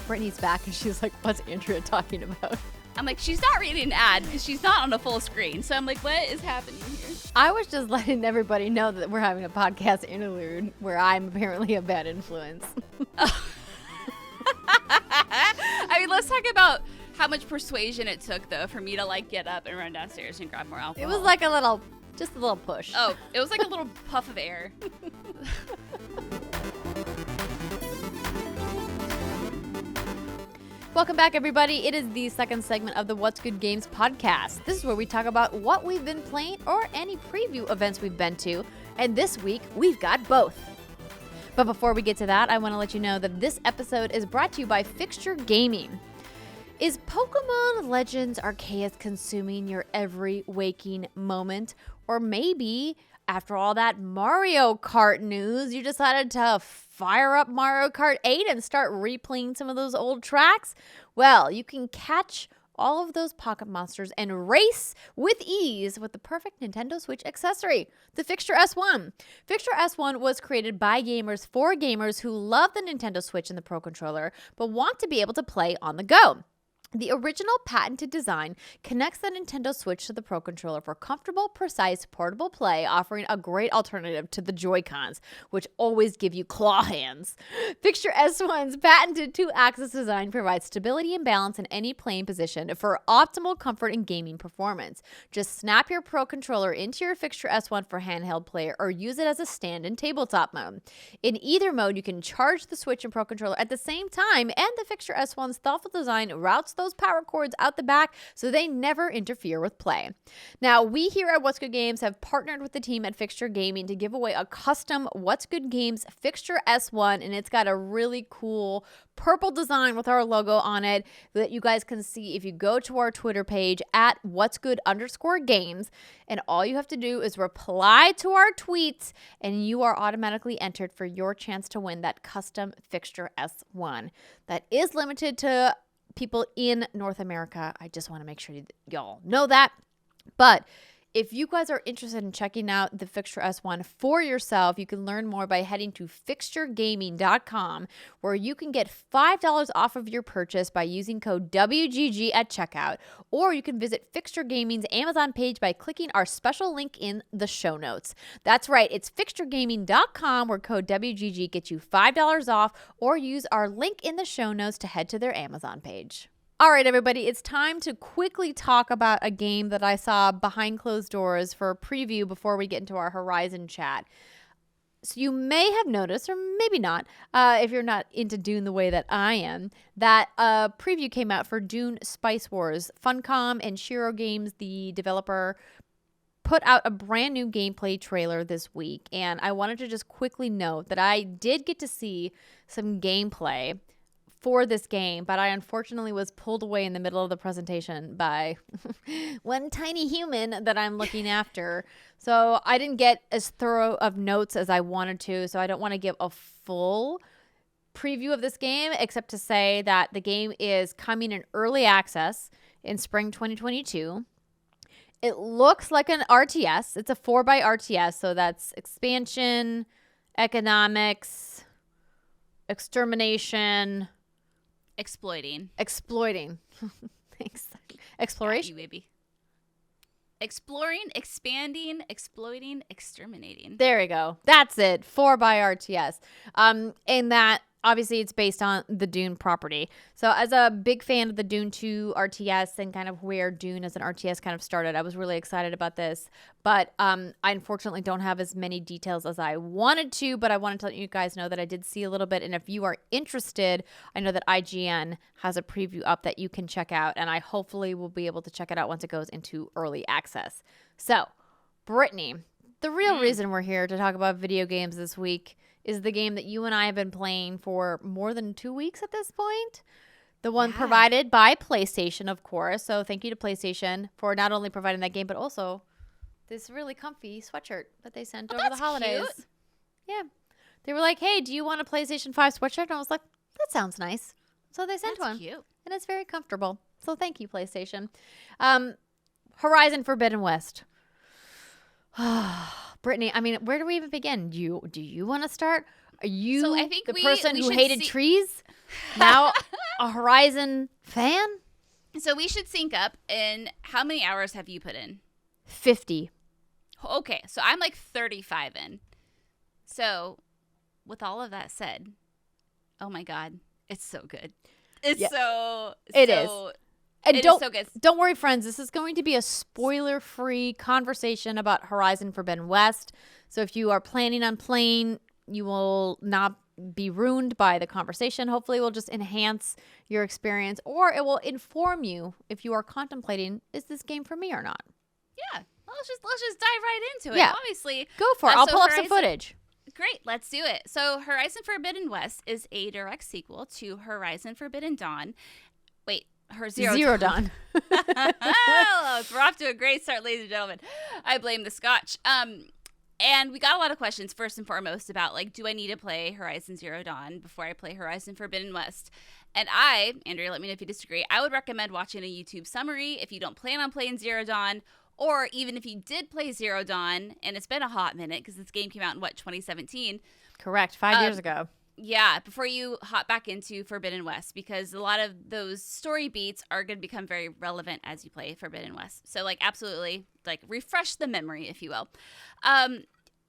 Brittany's back and she's like, what's Andrea talking about?
I'm like, she's not reading an ad because she's not on a full screen. So I'm like, what is happening here?
I was just letting everybody know that we're having a podcast interlude where I'm apparently a bad influence.
I mean, let's talk about how much persuasion it took, though, for me to get up and run downstairs and grab more alcohol.
It was like just a little push.
Oh, it was like a little puff of air.
Welcome back, everybody. It is the second segment of the What's Good Games podcast. This is where we talk about what we've been playing or any preview events we've been to. And this week, we've got both. But before we get to that, I want to let you know that this episode is brought to you by Fixture Gaming. Is Pokemon Legends Arceus consuming your every waking moment? Or maybe, after all that Mario Kart news, you decided to fire up Mario Kart 8 and start replaying some of those old tracks? Well, you can catch all of those pocket monsters and race with ease with the perfect Nintendo Switch accessory, the Fixture S1. Fixture S1 was created by gamers for gamers who love the Nintendo Switch and the Pro Controller, but want to be able to play on the go. The original patented design connects the Nintendo Switch to the Pro Controller for comfortable, precise, portable play, offering a great alternative to the Joy-Cons, which always give you claw hands. Fixture S1's patented 2-axis design provides stability and balance in any playing position for optimal comfort and gaming performance. Just snap your Pro Controller into your Fixture S1 for handheld play or use it as a stand in tabletop mode. In either mode, you can charge the Switch and Pro Controller at the same time, and the Fixture S1's thoughtful design routes those power cords out the back so they never interfere with play. Now, we here at What's Good Games have partnered with the team at Fixture Gaming to give away a custom What's Good Games Fixture S1, and it's got a really cool purple design with our logo on it that you guys can see if you go to our Twitter page at whatsgood_games, and all you have to do is reply to our tweets and you are automatically entered for your chance to win that custom Fixture S1. That is limited to people in North America. I just want to make sure y'all know that. But if you guys are interested in checking out the Fixture S1 for yourself, you can learn more by heading to fixturegaming.com, where you can get $5 off of your purchase by using code WGG at checkout, or you can visit Fixture Gaming's Amazon page by clicking our special link in the show notes. That's right, it's fixturegaming.com, where code WGG gets you $5 off, or use our link in the show notes to head to their Amazon page. All right, everybody, it's time to quickly talk about a game that I saw behind closed doors for a preview before we get into our Horizon chat. So you may have noticed, or maybe not, if you're not into Dune the way that I am, that a preview came out for Dune Spice Wars. Funcom and Shiro Games, the developer, put out a brand new gameplay trailer this week. And I wanted to just quickly note that I did get to see some gameplay for this game, but I unfortunately was pulled away in the middle of the presentation by one tiny human that I'm looking after. So I didn't get as thorough of notes as I wanted to, so I don't want to give a full preview of this game, except to say that the game is coming in early access in spring 2022. It looks like an RTS. It's a 4x RTS, so that's expansion, economics, extermination,
Exploiting.
Thanks. Exploration.
You, baby. Exploring, expanding, exploiting, exterminating.
There we go. That's it. 4x RTS. And that obviously it's based on the Dune property. So as a big fan of the Dune 2 RTS and kind of where Dune as an RTS kind of started, I was really excited about this. But I unfortunately don't have as many details as I wanted to, but I wanted to let you guys know that I did see a little bit. And if you are interested, I know that IGN has a preview up that you can check out, and I hopefully will be able to check it out once it goes into early access. So, Brittany, the real reason we're here to talk about video games this week is the game that you and I have been playing for more than 2 weeks at this point. The one provided by PlayStation, of course. So thank you to PlayStation for not only providing that game, but also this really comfy sweatshirt that they sent over the holidays.
Cute.
Yeah. They were like, hey, do you want a PlayStation 5 sweatshirt? And I was like, that sounds nice. So they sent one.
Cute.
And it's very comfortable. So thank you, PlayStation. Horizon Forbidden West. Brittany, I mean, where do we even begin? Do you want to start? Are you
So I think
the
we
person who
should
hated trees? Now a Horizon fan?
So we should sync up. And how many hours have you put in?
50.
Okay, so I'm like 35 in. So with all of that said, oh my God, it's so good. It's so
It is. And
it is so good.
Don't worry, friends. This is going to be a spoiler-free conversation about Horizon Forbidden West. So if you are planning on playing, you will not be ruined by the conversation. Hopefully, it will just enhance your experience, or it will inform you if you are contemplating, is this game for me or not?
Yeah. Let's just dive right into it.
Yeah.
Obviously.
Go for it. I'll
so
pull up some footage.
Great, let's do it. So Horizon Forbidden West is a direct sequel to Horizon Forbidden Dawn. Wait. Zero Dawn. Oh, we're off to a great start, ladies and gentlemen. I blame the scotch. And we got a lot of questions, first and foremost, about, like, do I need to play Horizon Zero Dawn before I play Horizon Forbidden West? And Andrea, let me know if you disagree, I would recommend watching a YouTube summary if you don't plan on playing Zero Dawn, or even if you did play Zero Dawn, and it's been a hot minute because this game came out in, 2017?
Correct, 5 years ago.
Yeah, before you hop back into Forbidden West, because a lot of those story beats are going to become very relevant as you play Forbidden West. So, like, absolutely, like, refresh the memory, if you will.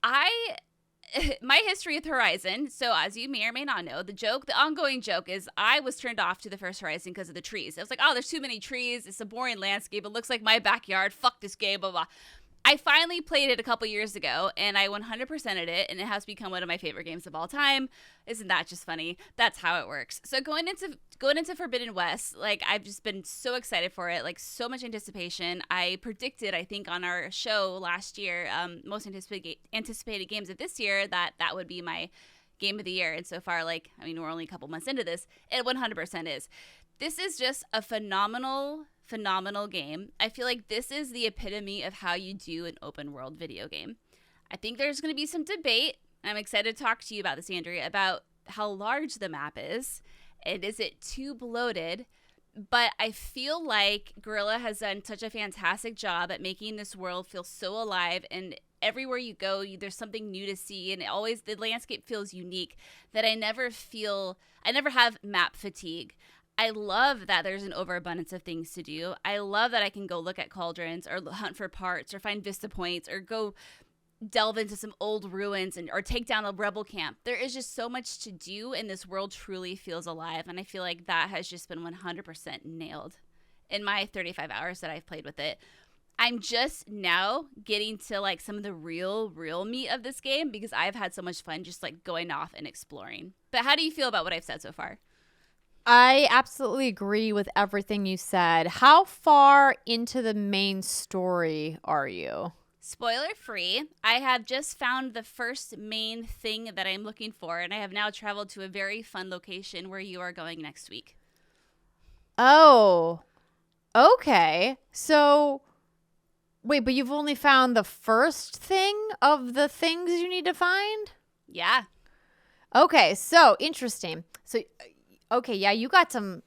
My history with Horizon, so as you may or may not know, the ongoing joke is I was turned off to the first Horizon because of the trees. I was like, oh, there's too many trees. It's a boring landscape. It looks like my backyard. Fuck this game, blah, blah. I finally played it a couple years ago, and I 100%ed it, and it has become one of my favorite games of all time. Isn't that just funny? That's how it works. So going into Forbidden West, like I've just been so excited for it, like so much anticipation. I predicted, I think, on our show last year, most anticipated games of this year, that would be my game of the year. And so far, like, I mean, we're only a couple months into this, it 100% is. This is just a phenomenal game. I feel like this is the epitome of how you do an open world video game. I think there's going to be some debate. I'm excited to talk to you about this, Andrea, about how large the map is, and is it too bloated? But I feel like Guerrilla has done such a fantastic job at making this world feel so alive, and everywhere you go, there's something new to see, and always the landscape feels unique, that I never have map fatigue. I love that there's an overabundance of things to do. I love that I can go look at cauldrons or hunt for parts or find vista points or go delve into some old ruins or take down a rebel camp. There is just so much to do, and this world truly feels alive, and I feel like that has just been 100% nailed in my 35 hours that I've played with it. I'm just now getting to like some of the real meat of this game because I've had so much fun just like going off and exploring. But how do you feel about what I've said so far?
I absolutely agree with everything you said. How far into the main story are you?
Spoiler free, I have just found the first main thing that I'm looking for, and I have now traveled to a very fun location where you are going next week.
Oh, okay. So, wait, but you've only found the first thing of the things you need to find?
Yeah.
Okay, so interesting. So, okay, yeah, you got some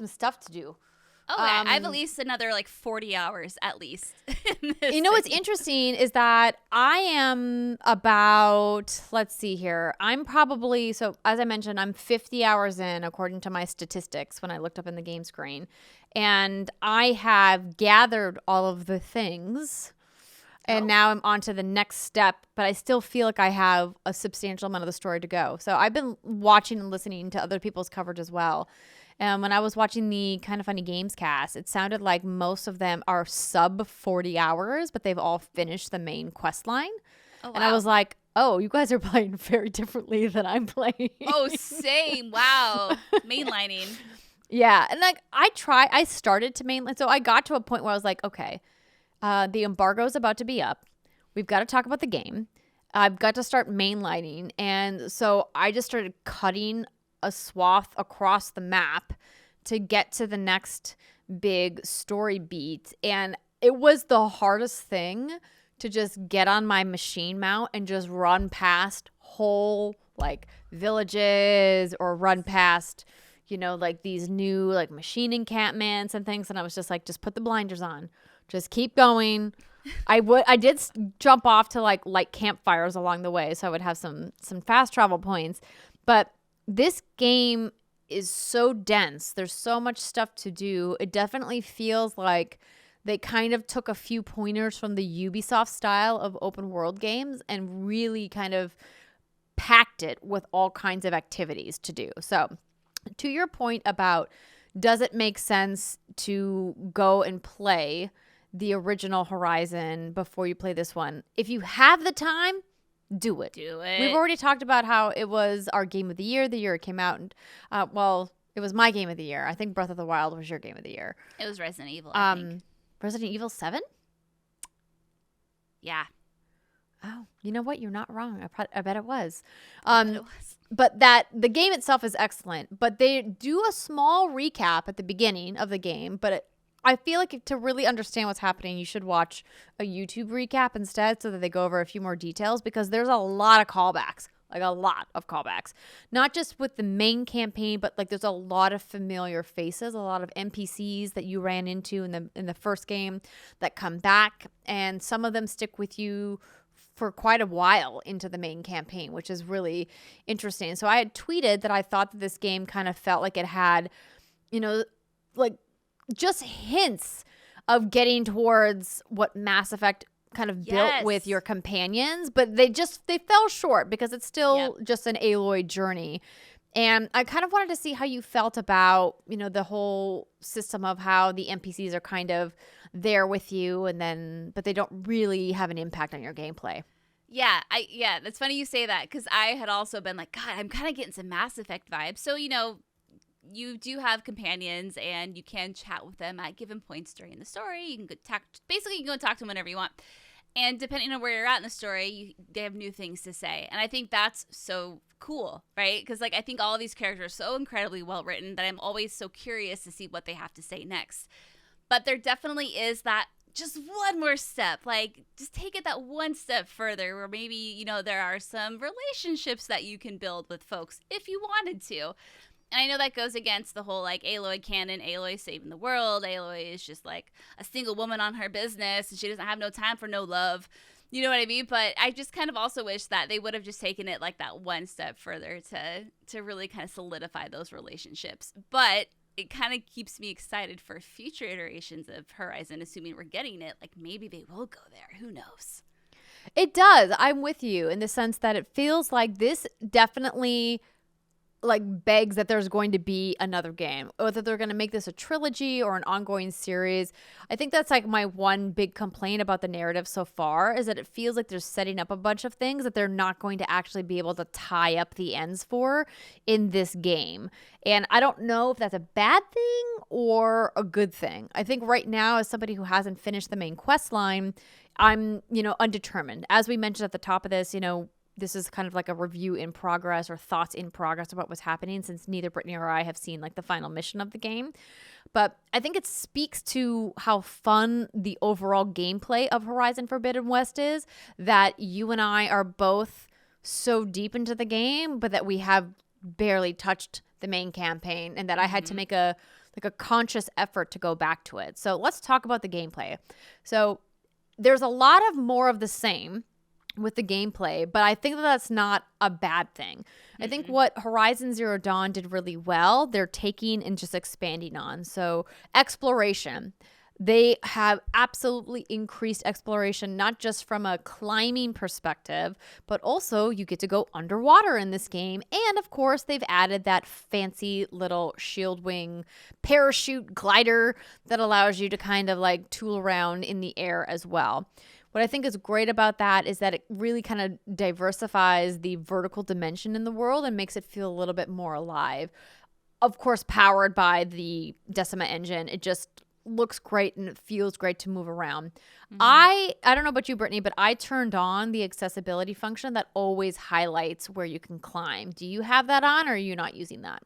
stuff to do.
Oh, I have at least another like 40 hours at least.
You know what's interesting is that I am about, let's see here. I'm probably, so as I mentioned, I'm 50 hours in according to my statistics when I looked up in the game screen. And I have gathered all of the things. And now I'm on to the next step, but I still feel like I have a substantial amount of the story to go. So I've been watching and listening to other people's coverage as well. And when I was watching the Kind of Funny Games cast, it sounded like most of them are sub 40 hours, but they've all finished the main quest line. Oh, wow. And I was like, oh, you guys are playing very differently than I'm playing.
Oh, same. Wow. Mainlining.
Yeah. And like I started to mainline. So I got to a point where I was like, okay, the embargo is about to be up. We've got to talk about the game. I've got to start mainlining. And so I just started cutting a swath across the map to get to the next big story beat. And it was the hardest thing to just get on my machine mount and just run past whole like villages or run past, you know, like these new like machine encampments and things. And I was just like, just put the blinders on. Just keep going. I did jump off to like light campfires along the way, so I would have some fast travel points. But this game is so dense. There's so much stuff to do. It definitely feels like they kind of took a few pointers from the Ubisoft style of open world games and really kind of packed it with all kinds of activities to do. So to your point about does it make sense to go and play the original Horizon before you play this one? If you have the time, do it. We've already talked about how it was our game of the year it came out. And, well, it was my game of the year. I think Breath of the Wild was your game of the year.
It was Resident Evil, I think.
Resident Evil 7?
Yeah.
Oh, you know what? You're not wrong. I bet it was.
I bet it was.
But the game itself is excellent. But they do a small recap at the beginning of the game. But I feel like to really understand what's happening, you should watch a YouTube recap instead so that they go over a few more details because there's a lot of callbacks, like a lot of callbacks. Not just with the main campaign, but like there's a lot of familiar faces, a lot of NPCs that you ran into in the first game that come back, and some of them stick with you for quite a while into the main campaign, which is really interesting. So I had tweeted that I thought that this game kind of felt like it had, you know, like just hints of getting towards what Mass Effect kind of built with your companions, but they fell short because it's still just an Aloy journey. And I kind of wanted to see how you felt about, you know, the whole system of how the NPCs are kind of there with you, but they don't really have an impact on your gameplay.
Yeah, that's funny you say that, because I had also been like, God, I'm kind of getting some Mass Effect vibes. So, you do have companions, and you can chat with them at given points during the story. You can go basically, you can go and talk to them whenever you want. And depending on where you're at in the story, they have new things to say. And I think that's so cool, right? Because, I think all of these characters are so incredibly well written that I'm always so curious to see what they have to say next. But there definitely is that just one more step. Just take it that one step further, where maybe, there are some relationships that you can build with folks if you wanted to. And I know that goes against the whole, Aloy canon, Aloy saving the world. Aloy is just, a single woman on her business, and she doesn't have no time for no love. You know what I mean? But I just kind of also wish that they would have just taken it, that one step further to really kind of solidify those relationships. But it kind of keeps me excited for future iterations of Horizon, assuming we're getting it. Maybe they will go there. Who knows?
It does. I'm with you in the sense that it feels like this definitely begs that there's going to be another game, or that they're going to make this a trilogy or an ongoing series. I think that's my one big complaint about the narrative so far, is that it feels like they're setting up a bunch of things that they're not going to actually be able to tie up the ends for in this game. And I don't know if that's a bad thing or a good thing. I think right now, as somebody who hasn't finished the main quest line, I'm, undetermined. As we mentioned at the top of this, this is kind of a review in progress, or thoughts in progress about what's happening, since neither Brittany or I have seen the final mission of the game. But I think it speaks to how fun the overall gameplay of Horizon Forbidden West is, that you and I are both so deep into the game, but that we have barely touched the main campaign, and that I had to make a conscious effort to go back to it. So let's talk about the gameplay. So there's a lot of more of the same with the gameplay, but I think that's not a bad thing. I think what Horizon Zero Dawn did really well, they're taking and just expanding on. So exploration. They have absolutely increased exploration, not just from a climbing perspective, but also you get to go underwater in this game. And of course, they've added that fancy little shield wing parachute glider that allows you to kind of tool around in the air as well. What I think is great about that is that it really kind of diversifies the vertical dimension in the world and makes it feel a little bit more alive. Of course, powered by the Decima engine, it just looks great and it feels great to move around. I don't know about you, Brittany, but I turned on the accessibility function that always highlights where you can climb. Do you have that on, or are you not using that?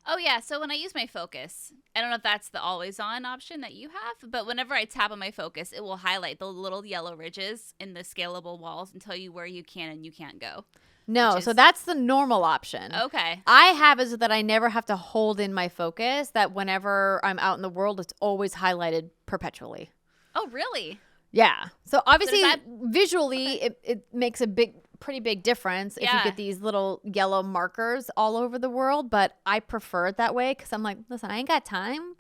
Oh, yeah. So when I use my focus, I don't know if that's the always on option that you have, but whenever I tap on my focus, it will highlight the little yellow ridges in the scalable walls and tell you where you can and you can't go.
No, so that's the normal option.
Okay.
I have is that I never have to hold in my focus, that whenever I'm out in the world, it's always highlighted perpetually.
Oh, really?
Yeah. So obviously,
So
visually, it makes a pretty big difference if you get these little yellow markers all over the world. But I prefer it that way, because I'm like, listen, I ain't got time.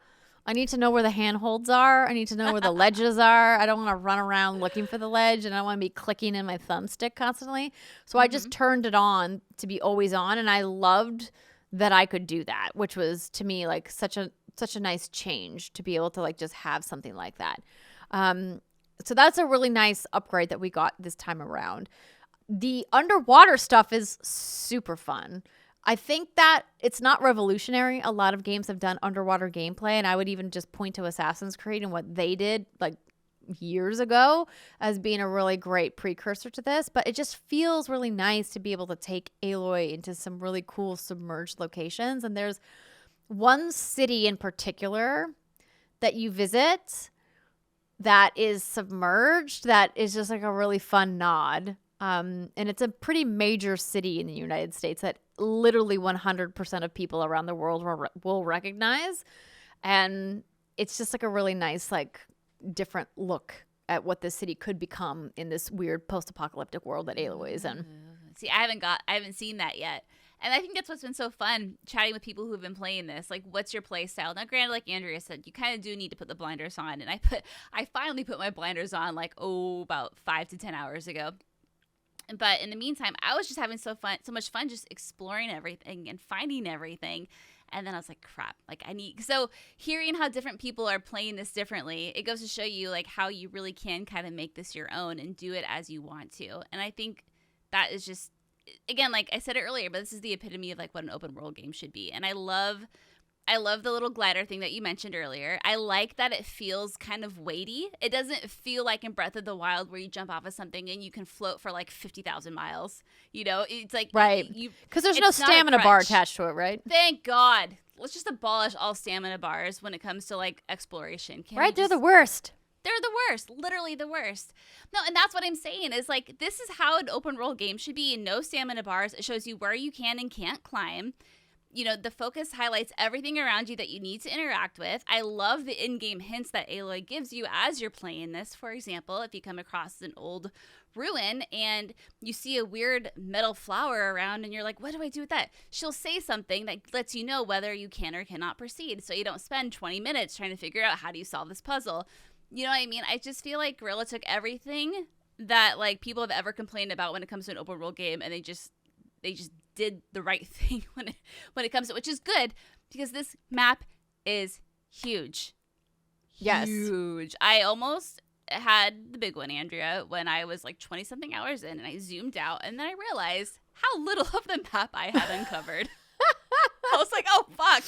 I need to know where the handholds are. I need to know where the ledges are. I don't want to run around looking for the ledge, and I don't want to be clicking in my thumbstick constantly. So I just turned it on to be always on, and I loved that I could do that, which was to me such a nice change to be able to just have something like that. So that's a really nice upgrade that we got this time around. The underwater stuff is super fun. I think that it's not revolutionary. A lot of games have done underwater gameplay, and I would even just point to Assassin's Creed and what they did years ago as being a really great precursor to this. But it just feels really nice to be able to take Aloy into some really cool submerged locations. And there's one city in particular that you visit that is submerged that is just a really fun nod. And it's a pretty major city in the United States that literally 100% of people around the world will recognize. And it's just a really nice, different look at what this city could become in this weird post-apocalyptic world that Aloy is in.
See, I haven't seen that yet. And I think that's what's been so fun, chatting with people who have been playing this. What's your play style? Now, granted, like Andrea said, you kind of do need to put the blinders on. And I finally put my blinders on about 5 to 10 hours ago. But in the meantime, I was just having so much fun just exploring everything and finding everything. And then I was like, crap, like I need, so hearing how different people are playing this differently, it goes to show you like how you really can kind of make this your own and do it as you want to. And I think that is just, again, like I said it earlier, but this is the epitome of like what an open world game should be. And I love the little glider thing that you mentioned earlier. I like that it feels kind of weighty. It doesn't feel like in Breath of the Wild where you jump off of something and you can float for like 50,000 miles. You know, it's like
right, because there's no stamina bar attached to it, right?
Thank God. Let's just abolish all stamina bars when it comes to like exploration.
They're the worst.
They're the worst, literally the worst. No, and that's what I'm saying is like this is how an open world game should be. No stamina bars. It shows you where you can and can't climb. You know, the focus highlights everything around you that you need to interact with. I love the in-game hints that Aloy gives you as you're playing this. For example, if you come across an old ruin and you see a weird metal flower around and you're like, what do I do with that? She'll say something that lets you know whether you can or cannot proceed. So you don't spend 20 minutes trying to figure out how do you solve this puzzle. You know what I mean? I just feel like Guerrilla took everything that like people have ever complained about when it comes to an open world game and they just did the right thing when it comes to, which is good because this map is huge.
Yes.
Huge. I almost had the big one, Andrea, when I was like 20 something hours in and I zoomed out and then I realized how little of the map I had uncovered. I was like, oh, fuck.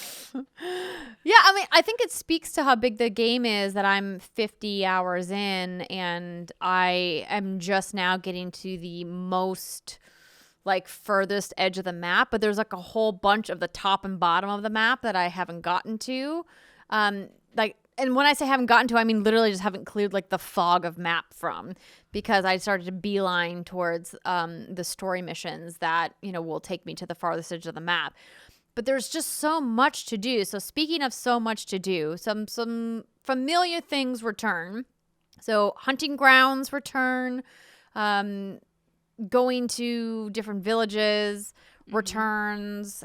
Yeah, I mean, I think it speaks to how big the game is that I'm 50 hours in and I am just now getting to the most like furthest edge of the map, but there's like a whole bunch of the top and bottom of the map that I haven't gotten to. And when I say haven't gotten to, I mean literally just haven't cleared like the fog of map from, because I started to beeline towards the story missions that, you know, will take me to the farthest edge of the map. But there's just so much to do. So speaking of so much to do, some familiar things return. So hunting grounds return. Going to different villages returns.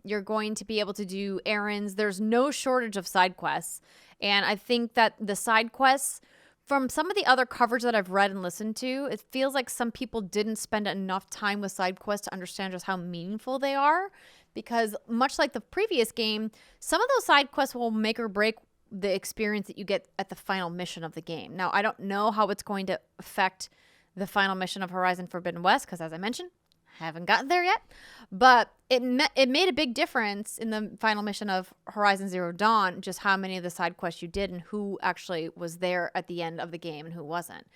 You're going to be able to do errands. There's no shortage of side quests. And I think that the side quests, from some of the other coverage that I've read and listened to, it feels like some people didn't spend enough time with side quests to understand just how meaningful they are. Because much like the previous game, some of those side quests will make or break the experience that you get at the final mission of the game. Now, I don't know how it's going to affect the final mission of Horizon Forbidden West, because as I mentioned, haven't gotten there yet. But it made a big difference in the final mission of Horizon Zero Dawn, just how many of the side quests you did and who actually was there at the end of the game and who wasn't.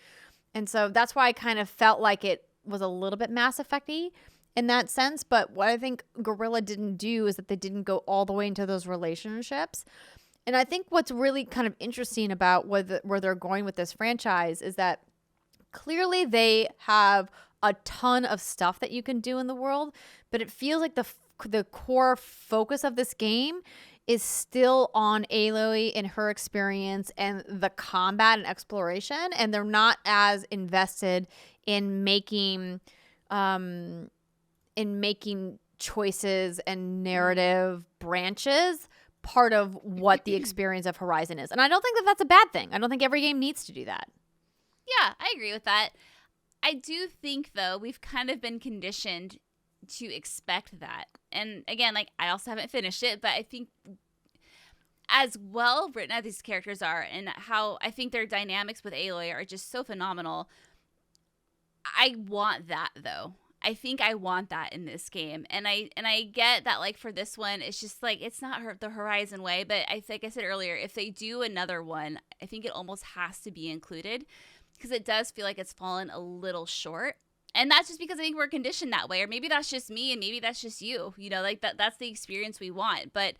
And so that's why I kind of felt like it was a little bit Mass Effect-y in that sense. But what I think Guerrilla didn't do is that they didn't go all the way into those relationships. And I think what's really kind of interesting about where they're going with this franchise is that clearly they have a ton of stuff that you can do in the world, but it feels like the core focus of this game is still on Aloy and her experience and the combat and exploration, and they're not as invested in making choices and narrative branches part of what the experience of Horizon is. And I don't think that that's a bad thing. I don't think every game needs to do that.
Yeah, I agree with that. I do think, though, we've kind of been conditioned to expect that. And again, like, I also haven't finished it, but I think as well written as these characters are and how I think their dynamics with Aloy are just so phenomenal, I want that, though. I think I want that in this game. And I get that, like, for this one, it's just, like, it's not the Horizon way. But like I said earlier, if they do another one, I think it almost has to be included, because it does feel like it's fallen a little short. And that's just because I think we're conditioned that way. Or maybe that's just me and maybe that's just you. You know, like that's the experience we want. But,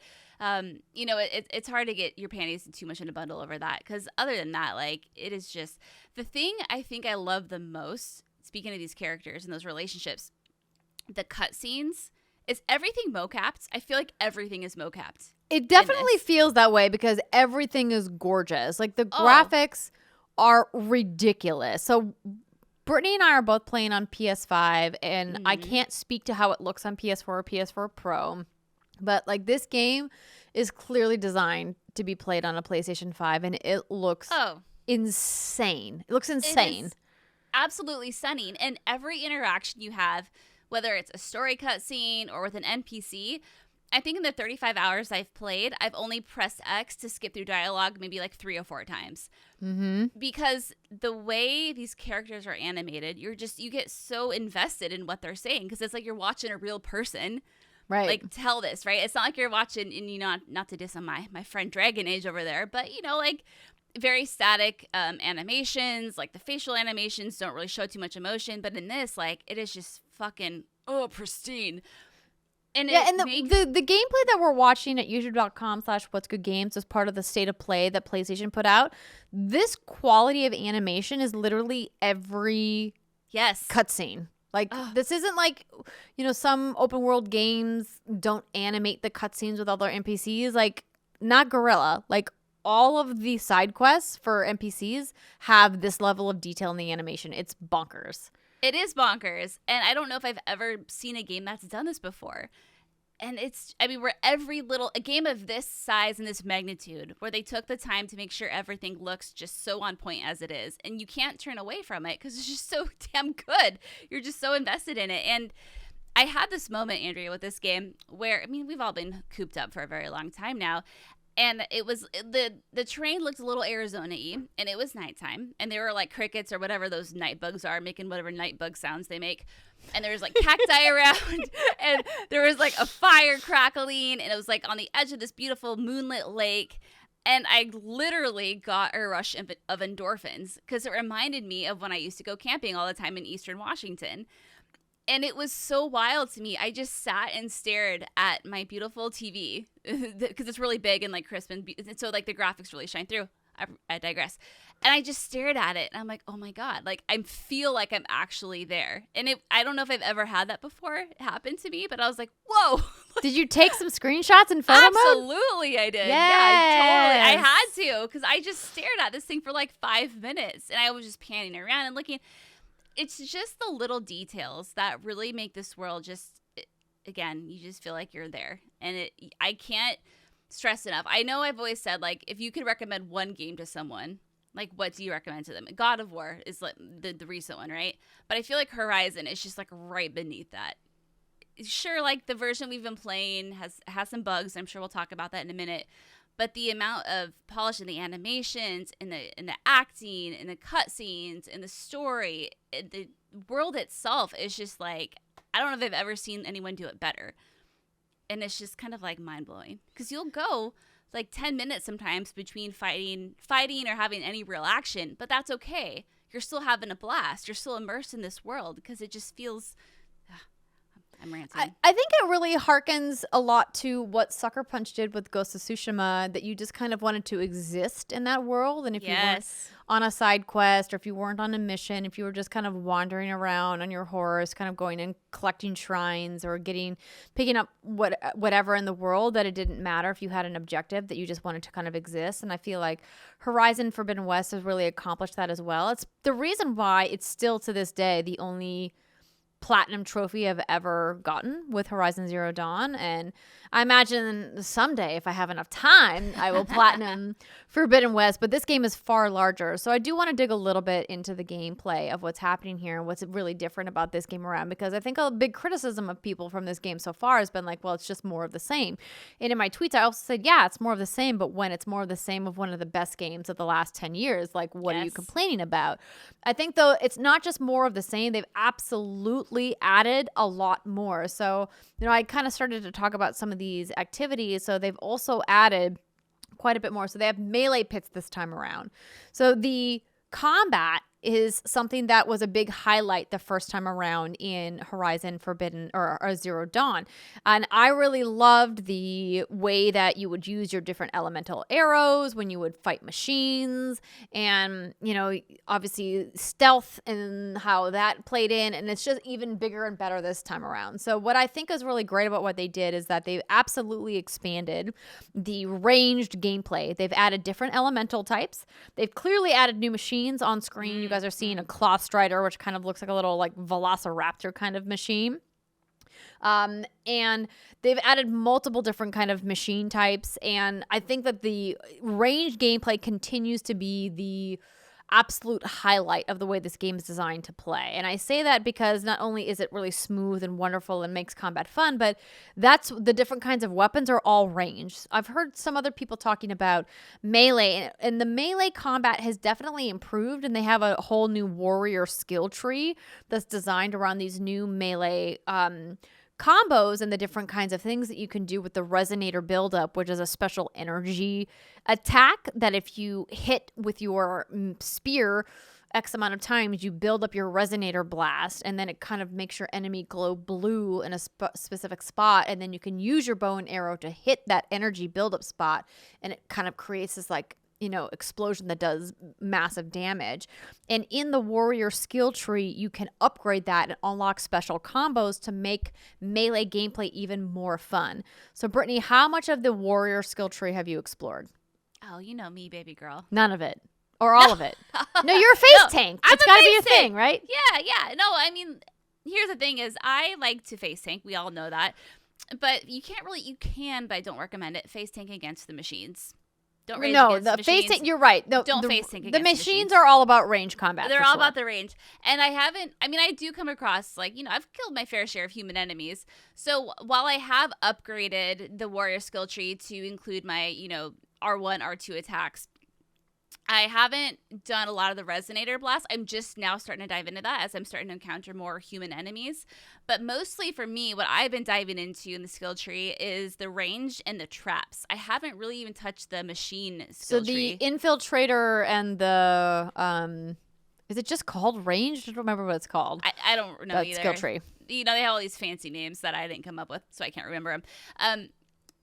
you know, it's hard to get your panties too much in a bundle over that. Because other than that, like, it is just the thing I think I love the most, speaking of these characters and those relationships, the cutscenes, is everything mocapped. I feel like everything is mocapped.
It definitely feels that way because everything is gorgeous. Like the graphics are ridiculous. So Brittany and I are both playing on PS5, and I can't speak to how it looks on PS4 or PS4 Pro, but like this game is clearly designed to be played on a PlayStation 5, and it looks insane. It looks insane. It is
absolutely stunning. And every interaction you have, whether it's a story cutscene or with an NPC, I think in the 35 hours I've played, I've only pressed X to skip through dialogue maybe like 3 or 4 times. Because the way these characters are animated, you get so invested in what they're saying because it's like you're watching a real person.
Right.
Like tell this, right? It's not like you're watching, and not to diss on my friend Dragon Age over there, but like very static animations, like the facial animations don't really show too much emotion. But in this, like it is just fucking pristine. And
the gameplay that we're watching at youtube.com/whatsgoodgames is part of the state of play that PlayStation put out. This quality of animation is literally every cutscene. Like, this isn't like, some open world games don't animate the cutscenes with all their NPCs. Like, not Gorilla. Like, all of the side quests for NPCs have this level of detail in the animation. It's bonkers.
It is bonkers. And I don't know if I've ever seen a game that's done this before. And where a game of this size and this magnitude, where they took the time to make sure everything looks just so on point as it is. And you can't turn away from it because it's just so damn good. You're just so invested in it. And I had this moment, Andrea, with this game where, we've all been cooped up for a very long time now. And it was the terrain looked a little Arizona-y, and it was nighttime, and there were like crickets or whatever those night bugs are making whatever night bug sounds they make, and there was like cacti around, and there was like a fire crackling, and it was like on the edge of this beautiful moonlit lake, and I literally got a rush of endorphins because it reminded me of when I used to go camping all the time in Eastern Washington. And it was so wild to me. I just sat and stared at my beautiful TV because it's really big and like crisp and so like the graphics really shine through. I digress. And I just stared at it and I'm like, oh my God, like I feel like I'm actually there. And I don't know if I've ever had that before happen to me, but I was like, whoa.
Did you take some screenshots in photo mode?
Absolutely, I did.
Yes.
Yeah, totally. I had to because I just stared at this thing for like 5 minutes and I was just panning around and looking. It's just the little details that really make this world again, you just feel like you're there. And I can't stress enough. I know I've always said, like, if you could recommend one game to someone, like, what do you recommend to them? God of War is like the recent one, right? But I feel like Horizon is just like right beneath that. Sure, like the version we've been playing has some bugs. I'm sure we'll talk about that in a minute. But the amount of polish in the animations, in the acting, in the cutscenes, in the story, the world itself is just like, I don't know if I've ever seen anyone do it better. And it's just kind of like mind blowing because you'll go like 10 minutes sometimes between fighting or having any real action, but that's okay. You're still having a blast. You're still immersed in this world because it just feels. I'm ranting.
I think it really harkens a lot to what Sucker Punch did with Ghost of Tsushima, that you just kind of wanted to exist in that world. And if you weren't on a side quest or if you weren't on a mission, if you were just kind of wandering around on your horse, kind of going and collecting shrines or picking up whatever in the world, that it didn't matter if you had an objective, that you just wanted to kind of exist. And I feel like Horizon Forbidden West has really accomplished that as well. It's the reason why it's still to this day the only platinum trophy I've ever gotten with Horizon Zero Dawn, and I imagine someday if I have enough time I will platinum Forbidden West, but this game is far larger, so I do want to dig a little bit into the gameplay of what's happening here and what's really different about this game around, because I think a big criticism of people from this game so far has been like, well, it's just more of the same. And in my tweets I also said, yeah, it's more of the same, but when it's more of the same of one of the best games of the last 10 years, like what are you complaining about? I think though it's not just more of the same, they've absolutely added a lot more. So, I kind of started to talk about some of these activities. So they've also added quite a bit more. So they have melee pits this time around. So the combat is something that was a big highlight the first time around in Horizon Forbidden or Zero Dawn. And I really loved the way that you would use your different elemental arrows when you would fight machines, and, obviously stealth and how that played in. And it's just even bigger and better this time around. So what I think is really great about what they did is that they've absolutely expanded the ranged gameplay. They've added different elemental types. They've clearly added new machines on screen. You guys are seeing a Cloth Strider, which kind of looks like a little like Velociraptor kind of machine. And they've added multiple different kind of machine types. And I think that the ranged gameplay continues to be the absolute highlight of the way this game is designed to play. And I say that because not only is it really smooth and wonderful and makes combat fun, but that's the different kinds of weapons are all ranged. I've heard some other people talking about melee, and the melee combat has definitely improved, and they have a whole new warrior skill tree that's designed around these new melee combos and the different kinds of things that you can do with the resonator buildup, which is a special energy attack that if you hit with your spear X amount of times, you build up your resonator blast, and then it kind of makes your enemy glow blue in a specific spot, and then you can use your bow and arrow to hit that energy buildup spot, and it kind of creates this like, you know, explosion that does massive damage. And in the warrior skill tree, you can upgrade that and unlock special combos to make melee gameplay even more fun. So Brittany, how much of the warrior skill tree have you explored?
Oh, you know me, baby girl.
None of it. Or all of it. No, you're a face tank. It's got to be a thing, right?
Yeah. No, I mean, here's the thing is I like to face tank. We all know that. But you can, but I don't recommend it, face tank against the machines. Don't range against the machines. Face tank, you're right. No, don't face tank against the machines. Are all about range combat. They're all about the range. And I do come across, like, you know, I've killed my fair share of human enemies. So while I have upgraded the warrior skill tree to include my, you know, R1, R2 attacks, I haven't done a lot of the resonator blast. I'm just now starting to dive into that as I'm starting to encounter more human enemies. But mostly for me, what I've been diving into in the skill tree is the range and the traps. I haven't really even touched the machine skill tree.
So the infiltrator and the is it just called range? I don't remember what it's called.
I don't know either.
Skill tree.
You know, they have all these fancy names that I didn't come up with, so I can't remember them.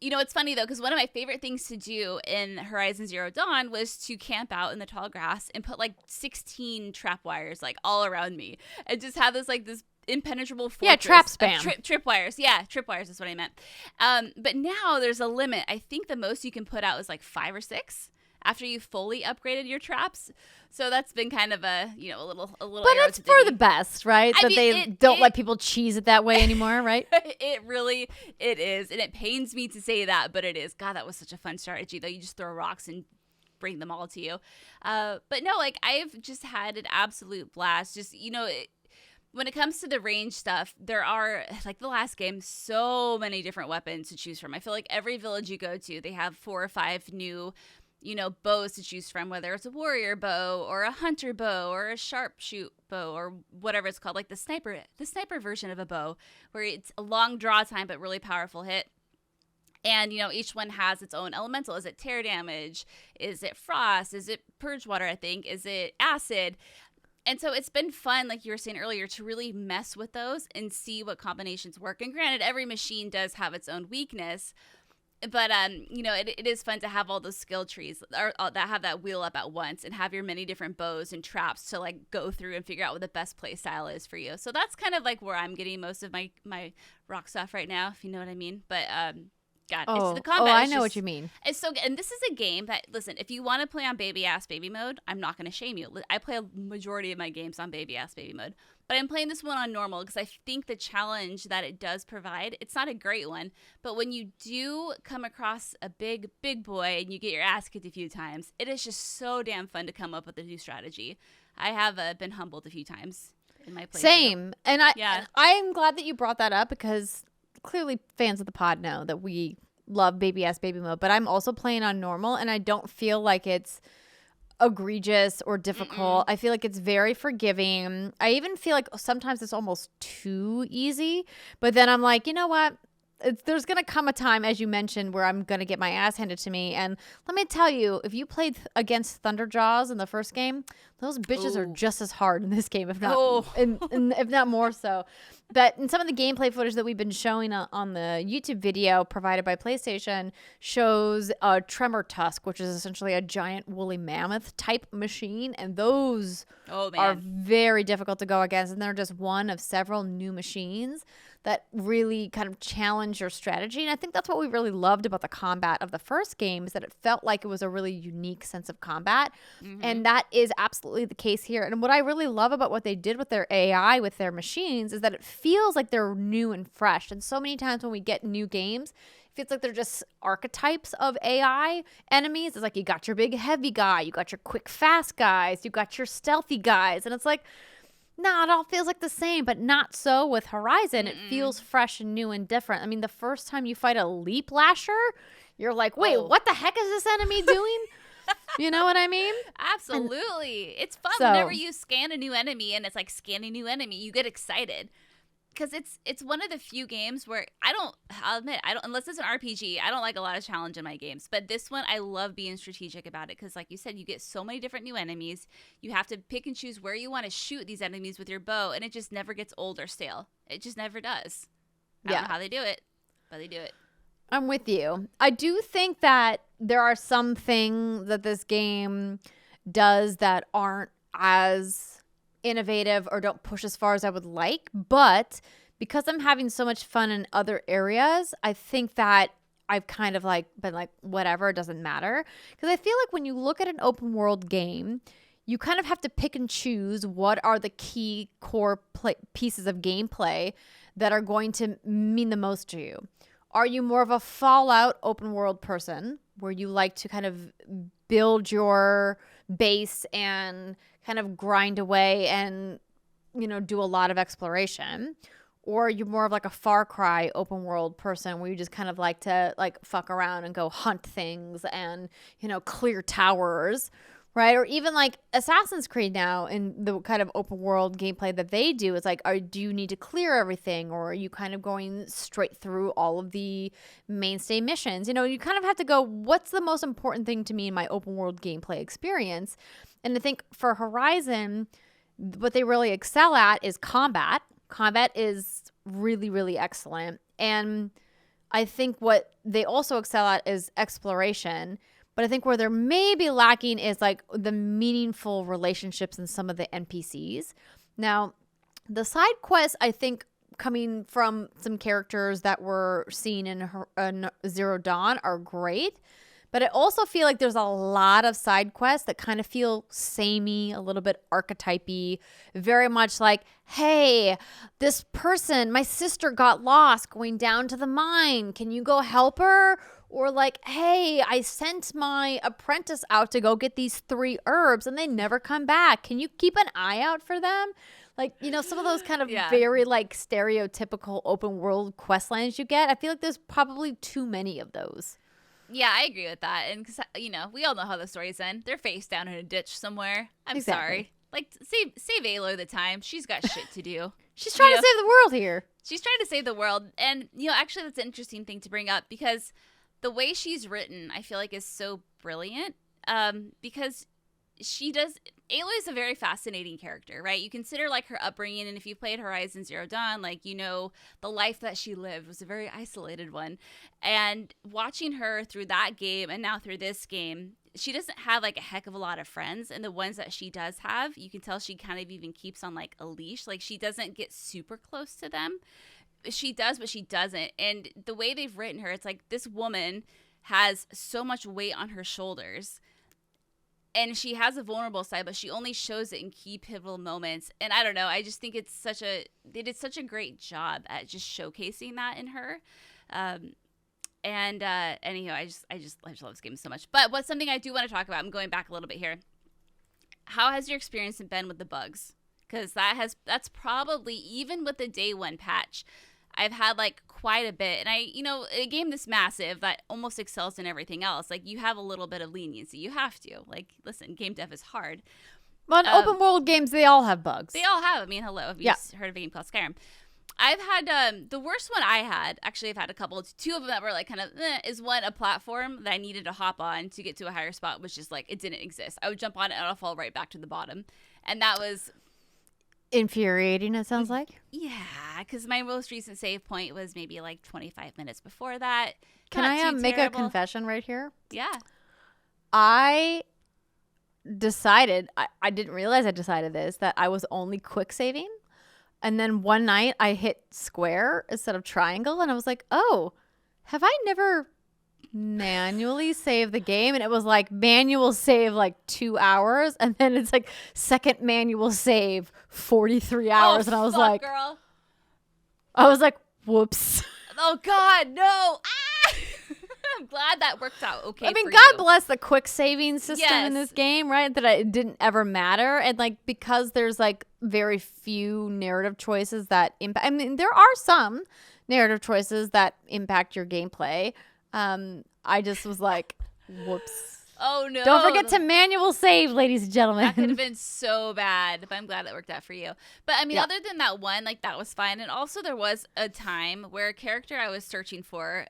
You know, it's funny, though, because one of my favorite things to do in Horizon Zero Dawn was to camp out in the tall grass and put, like, 16 trap wires, like, all around me. And just have this, like, this impenetrable fortress.
Yeah, trap spam.
Tripwires. Yeah, tripwires is what I meant. But now there's a limit. I think the most you can put out is, like, 5 or 6 after you've fully upgraded your traps. So that's been kind of a, you know, a little. But
it's for the best, right? They don't let people cheese it that way anymore, right?
It is. And it pains me to say that, but it is. God, that was such a fun strategy, though. You just throw rocks and bring them all to you. But no, like, I've just had an absolute blast. Just, you know, when it comes to the range stuff, there are, like the last game, so many different weapons to choose from. I feel like every village you go to, they have 4 or 5 new, you know, bows to choose from, whether it's a warrior bow or a hunter bow or a sharpshoot bow or whatever it's called, like the sniper version of a bow, where it's a long draw time but really powerful hit. And, you know, each one has its own elemental. Is it tear damage? Is it frost? Is it purge water, I think? Is it acid? And so it's been fun, like you were saying earlier, to really mess with those and see what combinations work. And granted, every machine does have its own weakness. But, you know, it is fun to have all those skill trees that have that wheel up at once and have your many different bows and traps to, like, go through and figure out what the best play style is for you. So that's kind of, like, where I'm getting most of my rock stuff right now, if you know what I mean. But, God, it's the combat.
I know what you mean.
It's so good. And this is a game that, listen, if you want to play on baby mode, I'm not going to shame you. I play a majority of my games on baby mode. But I'm playing this one on normal because I think the challenge that it does provide, it's not a great one. But when you do come across a big boy and you get your ass kicked a few times, it is just so damn fun to come up with a new strategy. I have been humbled a few times in my playthrough.
Same. And I'm glad that you brought that up because clearly fans of the pod know that we love baby mode. But I'm also playing on normal and I don't feel like it's egregious or difficult. I feel like it's very forgiving. I even feel like sometimes it's almost too easy, but then I'm like, you know what? There's going to come a time, as you mentioned, where I'm going to get my ass handed to me. And let me tell you, if you played against Thunderjaws in the first game, those bitches are just as hard in this game, if not, if not more so. But in some of the gameplay footage that we've been showing on the YouTube video provided by PlayStation shows a Tremor Tusk, which is essentially a giant woolly mammoth type machine. And those are very difficult to go against. And they're just one of several new machines that really kind of challenge your strategy. And I think that's what we really loved about the combat of the first game, is that it felt like it was a really unique sense of combat. And that is absolutely the case here. And what I really love about what they did with their AI, with their machines, is that it feels like they're new and fresh. And so many times when we get new games, it feels like they're just archetypes of AI enemies. It's like you got your big heavy guy, you got your quick fast guys, you got your stealthy guys. And it's like, no, it all feels like the same, but not so with Horizon. It feels fresh and new and different. I mean, the first time you fight a leap lasher, you're like, wait, what the heck is this enemy doing? You know what I mean?
Absolutely. It's fun whenever you scan a new enemy and it's like scanning a new enemy. You get excited. Because it's one of the few games where I'll admit, unless it's an RPG, I don't like a lot of challenge in my games. But this one, I love being strategic about it. Because like you said, you get so many different new enemies. You have to pick and choose where you want to shoot these enemies with your bow. And it just never gets old or stale. It just never does. I don't know how they do it, but they do it.
I'm with you. I do think that there are some things that this game does that aren't as innovative or don't push as far as I would like, but because I'm having so much fun in other areas, I think that I've kind of like been like, whatever, it doesn't matter. Because I feel like when you look at an open world game, you kind of have to pick and choose what are the key core pieces of gameplay that are going to mean the most to you. Are you more of a Fallout open world person where you like to kind of build your base and kind of grind away and, you know, do a lot of exploration? Or you're more of like a Far Cry open world person where you just kind of like to like fuck around and go hunt things and, you know, clear towers, right? Or even like Assassin's Creed now in the kind of open world gameplay that they do is like, do you need to clear everything, or are you kind of going straight through all of the mainstay missions? You know, you kind of have to go, what's the most important thing to me in my open world gameplay experience? And I think for Horizon, what they really excel at is combat. Combat is really, really excellent. And I think what they also excel at is exploration. But I think where they're maybe lacking is like the meaningful relationships in some of the NPCs. Now, the side quests, I think, coming from some characters that were seen in Zero Dawn are great. But I also feel like there's a lot of side quests that kind of feel samey, a little bit archetypey, very much like, hey, this person, my sister got lost going down to the mine. Can you go help her? Or like, hey, I sent my apprentice out to go get these 3 herbs and they never come back. Can you keep an eye out for them? Like, you know, some of those kind of very like stereotypical open world quest lines you get. I feel like there's probably too many of those.
Yeah, I agree with that. And, you know, we all know how the stories end. They're face down in a ditch somewhere. I'm sorry. Like, save Aloy the time. She's got shit to do.
She's trying to save the world here.
She's trying to save the world. And, you know, actually that's an interesting thing to bring up because the way she's written, I feel like is so brilliant because Aloy is a very fascinating character, right? You consider like her upbringing, and if you played Horizon Zero Dawn, like, you know, the life that she lived was a very isolated one. And watching her through that game and now through this game, she doesn't have like a heck of a lot of friends, and the ones that she does have, you can tell she kind of even keeps on like a leash. Like, she doesn't get super close to them. She does, but she doesn't. And the way they've written her, it's like this woman has so much weight on her shoulders. And she has a vulnerable side, but she only shows it in key pivotal moments. And I don't know, I just think they did such a great job at just showcasing that in her. Anyhow, I just love this game so much. But what's something I do want to talk about, I'm going back a little bit here. How has your experience been with the bugs? Because that's probably, even with the day one patch, I've had like quite a bit. And a game this massive that almost excels in everything else, like, you have a little bit of leniency. You have to. Like, listen, game dev is hard.
Well, in open world games, they all have bugs.
They all have. I mean, hello. Have you heard of a game called Skyrim? I've had the worst one I had, actually I've had a couple, 2 of them that were like kind of is one, a platform that I needed to hop on to get to a higher spot, which is like, it didn't exist. I would jump on it and I'll fall right back to the bottom. And that was
infuriating, it sounds like.
Yeah, because my most recent save point was maybe like 25 minutes before that.
Can I make a confession right here?
Yeah.
I decided, I didn't realize I decided this, that I was only quick saving. And then one night I hit square instead of triangle. And I was like, oh, have I never manually saved the game? And it was like manual save like 2 hours. And then it's like second manual save 43 hours. And I was like,
girl.
I was like, whoops.
Oh, God, no. Ah! I'm glad that worked out okay.
I mean,
for
God
you.
bless the quick saving system in this
Yes.
game, right? That it didn't ever matter. And like, because there's like very few narrative choices that impact, I mean, there are some narrative choices that impact your gameplay. I just was like, whoops.
Oh no!
Don't forget to manual save, ladies and gentlemen.
That could have been so bad, but I'm glad that worked out for you. But I mean,
Yeah.
other than that one, like that was fine. And also, there was a time where a character I was searching for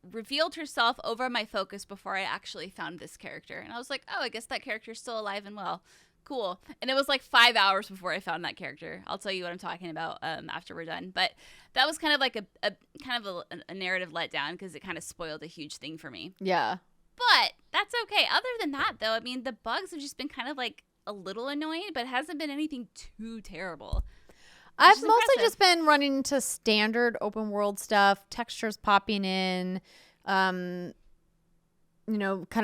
revealed herself over my focus before I actually found this character, and I was like, oh, I guess that character's still alive and well. Cool. And it was like 5 hours before I found that character. I'll tell you what I'm talking about after we're done. But that was kind of like a narrative letdown because it kind of spoiled a huge thing for me.
Yeah.
But that's okay. Other than that, though, I mean, the bugs have just been kind of like a little annoying, but it hasn't been anything too terrible.
I've
is
mostly
impressive.
just been running into standard open world stuff, textures popping in, kind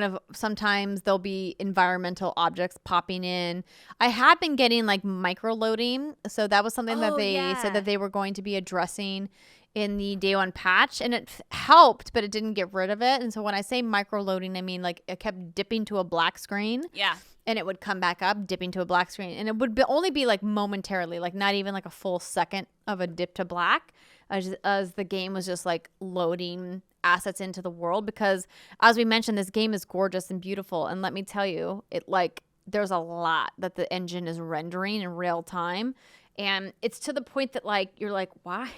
of sometimes there'll be environmental objects popping in. I have been getting like micro loading. So that was something that they said that they were going to be addressing in the day one patch, and it helped, but it didn't get rid of it. And so when I say micro loading, I mean like it kept dipping to a black screen.
Yeah.
And it would come back up, dipping to a black screen. And it would only be like momentarily, like not even like a full second of a dip to black as the game was just like loading assets into the world. Because as we mentioned, this game is gorgeous and beautiful. And let me tell you, there's a lot that the engine is rendering in real time. And it's to the point that like, you're like, why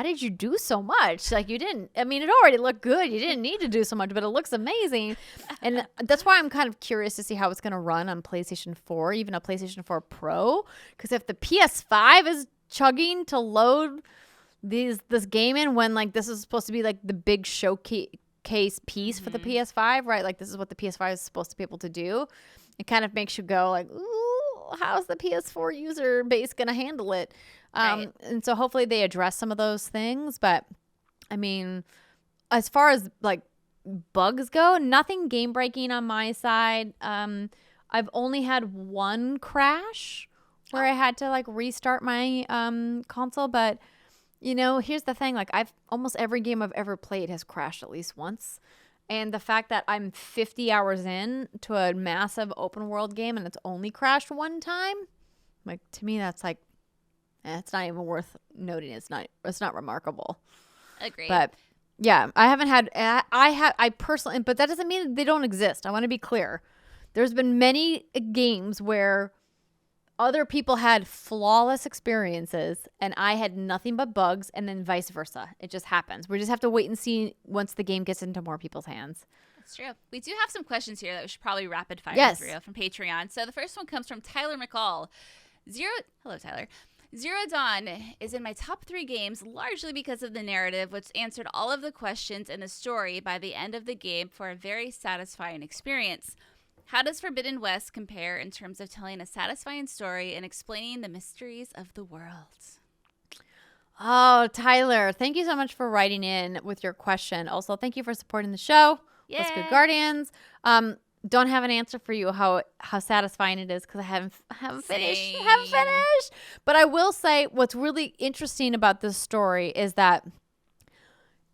did you do so much? Like you didn't, I mean, it already looked good. You didn't need to do so much, but it looks amazing. And that's why I'm kind of curious to see how it's going to run on PlayStation 4, even a PlayStation 4 Pro. Because if the PS5 is chugging to load this game in when like this is supposed to be like the big showcase piece for the PS5, right? Like this is what the PS5 is supposed to be able to do. It kind of makes you go like, ooh, how's the PS4 user base going to handle it?
Right.
And so hopefully they address some of those things. But I mean, as far as like bugs go, nothing game breaking on my side. I've only had one crash where I had to like restart my console. But here's the thing, like almost every game I've ever played has crashed at least once. And the fact that I'm 50 hours in to a massive open world game and it's only crashed one time, like to me that's like, it's not even worth noting. It's not remarkable.
Agreed.
But yeah, I haven't had, I personally, but that doesn't mean they don't exist. I want to be clear. There's been many games where other people had flawless experiences and I had nothing but bugs, and then vice versa. It just happens. We just have to wait and see once the game gets into more people's hands.
That's true. We do have some questions here that we should probably rapid fire through from Patreon. So the first one comes from Tyler McCall. Hello, Tyler. Zero Dawn is in my top 3 games, largely because of the narrative, which answered all of the questions in the story by the end of the game for a very satisfying experience. How does Forbidden West compare in terms of telling a satisfying story and explaining the mysteries of the world?
Oh, Tyler, thank you so much for writing in with your question. Also, thank you for supporting the show. Let's Good Guardians. Don't have an answer for you how satisfying it is because I haven't finished. But I will say what's really interesting about this story is that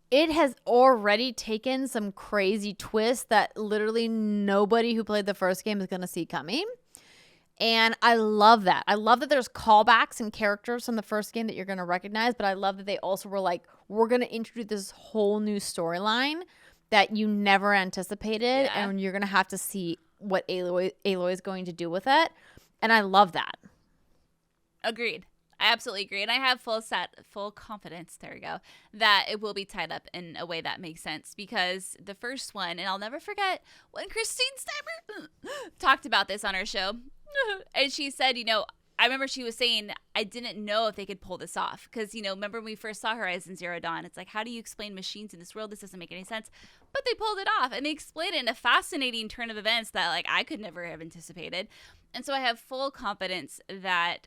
it has already taken some crazy twists that literally nobody who played the first game is going to see coming. And I love that. I love that there's callbacks and characters from the first game that you're going to recognize, but I love that they also were like, we're going to introduce this whole new storyline that you never anticipated, and you're going to have to see what Aloy is going to do with it. And I love that.
Agreed. I absolutely agree. And I have full confidence, there we go, that it will be tied up in a way that makes sense, because the first one, and I'll never forget when Christine Steimer talked about this on her show, and she said, I remember she was saying, I didn't know if they could pull this off. Because, remember when we first saw Horizon Zero Dawn, it's like, how do you explain machines in this world? This doesn't make any sense. But they pulled it off. And they explained it in a fascinating turn of events that, like, I could never have anticipated. And so I have full confidence that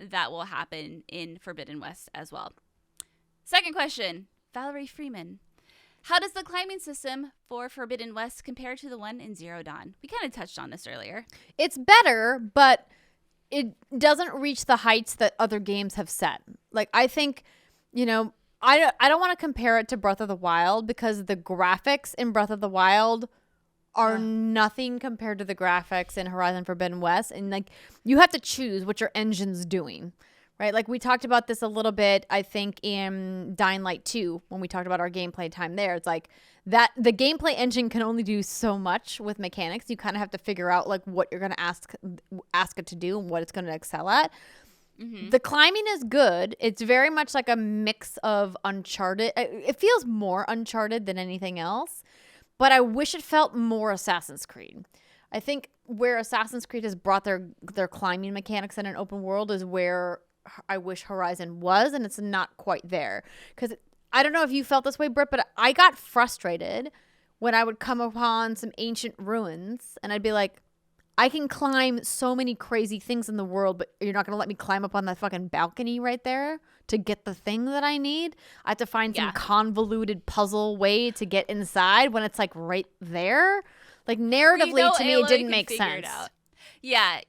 that will happen in Forbidden West as well. Second question, Valerie Freeman. How does the climbing system for Forbidden West compare to the one in Zero Dawn? We kind of touched on this earlier.
It's better, but it doesn't reach the heights that other games have set. Like, I think, I don't want to compare it to Breath of the Wild because the graphics in Breath of the Wild are nothing compared to the graphics in Horizon Forbidden West. And like you have to choose what your engine's doing, right? Like we talked about this a little bit, I think, in Dying Light 2 when we talked about our gameplay time there. It's like that the gameplay engine can only do so much with mechanics. You kind of have to figure out like what you're going to ask it to do and what it's going to excel at. Mm-hmm. The climbing is good. It's very much like a mix of Uncharted. It feels more Uncharted than anything else, but I wish it felt more Assassin's Creed. I think where Assassin's Creed has brought their climbing mechanics in an open world is where I wish Horizon was, and it's not quite there. Because I don't know if you felt this way, Britt, but I got frustrated when I would come upon some ancient ruins, and I'd be like, I can climb so many crazy things in the world, but you're not going to let me climb up on that fucking balcony right there to get the thing that I need? I have to find some convoluted puzzle way to get inside when it's like right there. Like narratively to me, it didn't make sense.
Yeah,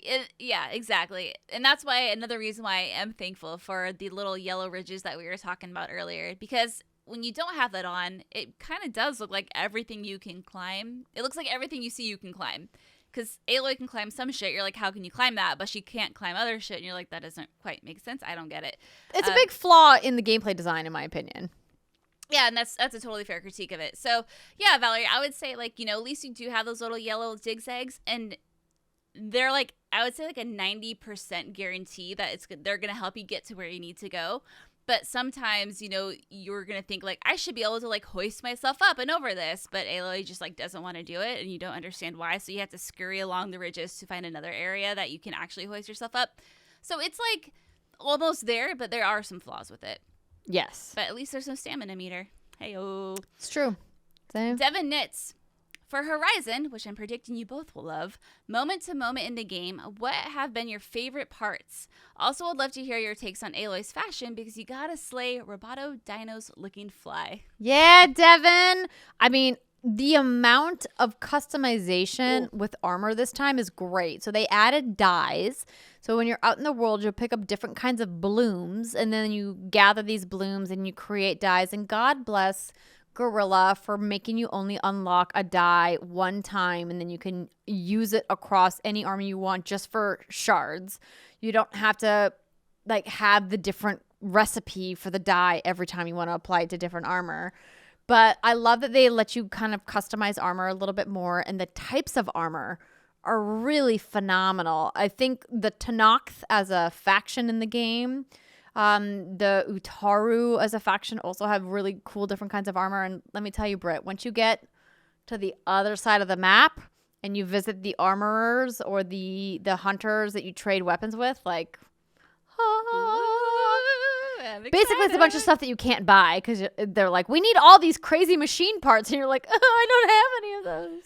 exactly. And that's why another reason why I am thankful for the little yellow ridges that we were talking about earlier, because when you don't have that on, it kind of does look like everything you can climb. It looks like everything you see you can climb. Because Aloy can climb some shit. You're like, how can you climb that? But she can't climb other shit. And you're like, that doesn't quite make sense. I don't get it.
It's a big flaw in the gameplay design, in my opinion.
Yeah, and that's a totally fair critique of it. So, yeah, Valerie, I would say, like, at least you do have those little yellow zigzags. And they're, like, I would say, like, a 90% guarantee that they're going to help you get to where you need to go. But sometimes, you're going to think, like, I should be able to, like, hoist myself up and over this. But Aloy just, like, doesn't want to do it, and you don't understand why. So you have to scurry along the ridges to find another area that you can actually hoist yourself up. So it's, like, almost there, but there are some flaws with it.
Yes.
But at least there's no stamina meter. Hey-oh.
It's true. Same.
Devin Knits. For Horizon, which I'm predicting you both will love, moment to moment in the game, what have been your favorite parts? Also, I'd love to hear your takes on Aloy's fashion because you gotta slay Roboto Dino's looking fly.
Yeah, Devin. I mean, the amount of customization with armor this time is great. So they added dyes. So when you're out in the world, you'll pick up different kinds of blooms, and then you gather these blooms and you create dyes. And God bless Gorilla for making you only unlock a dye one time, and then you can use it across any armor you want just for shards. You don't have to like have the different recipe for the dye every time you want to apply it to different armor. But I love that they let you kind of customize armor a little bit more, and the types of armor are really phenomenal. I think the Tenakth as a faction in the game, the Utaru as a faction also have really cool different kinds of armor. And let me tell you, Britt, once you get to the other side of the map and you visit the armorers or the hunters that you trade weapons with, like, basically it's a bunch of stuff that you can't buy because they're like, we need all these crazy machine parts, and you're like, I don't have any of those.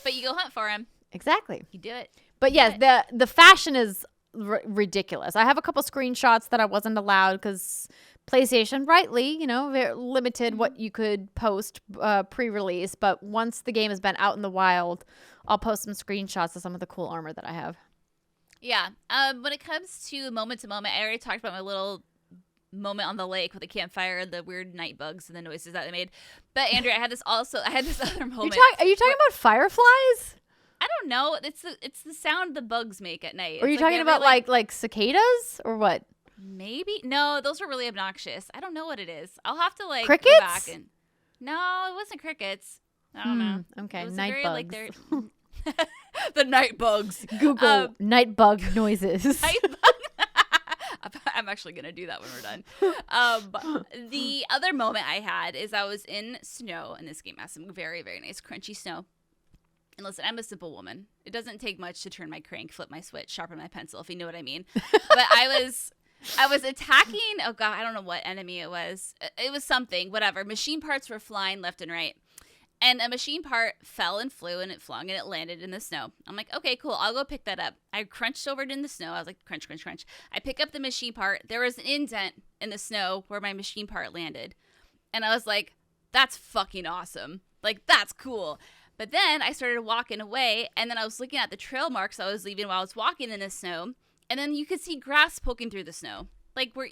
But you go hunt for them.
Exactly.
You do it.
But yes, the fashion is ridiculous. I have a couple screenshots that I wasn't allowed because PlayStation, rightly, very limited what you could post pre-release. But once the game has been out in the wild, I'll post some screenshots of some of the cool armor that I have. Yeah.
When it comes to moment to moment, I already talked about my little moment on the lake with the campfire, the weird night bugs and the noises that they made. But Andrea, I had this other moment.
Are you talking about fireflies?
I don't know. It's the sound the bugs make at night.
Are you talking about like cicadas or what?
Maybe. No, those were really obnoxious. I don't know what it is. I'll have to
crickets?
Go back and. No, it wasn't crickets. I don't know.
Okay, night bugs.
The night bugs.
Google night bug noises.
Night bug. I'm actually gonna do that when we're done. The other moment I had is I was in snow, and this game has some very, very nice crunchy snow. And listen, I'm a simple woman. It doesn't take much to turn my crank, flip my switch, sharpen my pencil, if you know what I mean. But I was attacking, oh God, I don't know what enemy it was. It was something, whatever. Machine parts were flying left and right. And a machine part fell and flew, and it flung, and it landed in the snow. I'm like, okay, cool. I'll go pick that up. I crunched over it in the snow. I was like, crunch, crunch, crunch. I pick up the machine part. There was an indent in the snow where my machine part landed. And I was like, that's fucking awesome. Like, that's cool. But then I started walking away, and then I was looking at the trail marks I was leaving while I was walking in the snow, and then you could see grass poking through the snow. Like, where,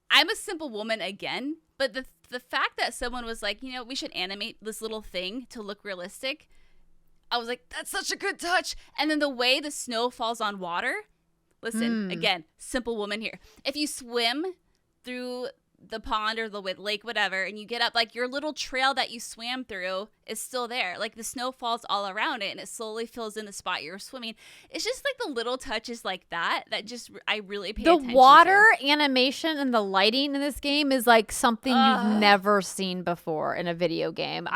I'm a simple woman again, but the fact that someone was like, we should animate this little thing to look realistic, I was like, that's such a good touch. And then the way the snow falls on water, listen, again, simple woman here. If you swim through the pond or the lake, whatever, and you get up, like your little trail that you swam through is still there. Like the snow falls all around it and it slowly fills in the spot you're swimming. It's just like the little touches like that just I really pay attention to.
The water animation and the lighting in this game is like something you've never seen before in a video game.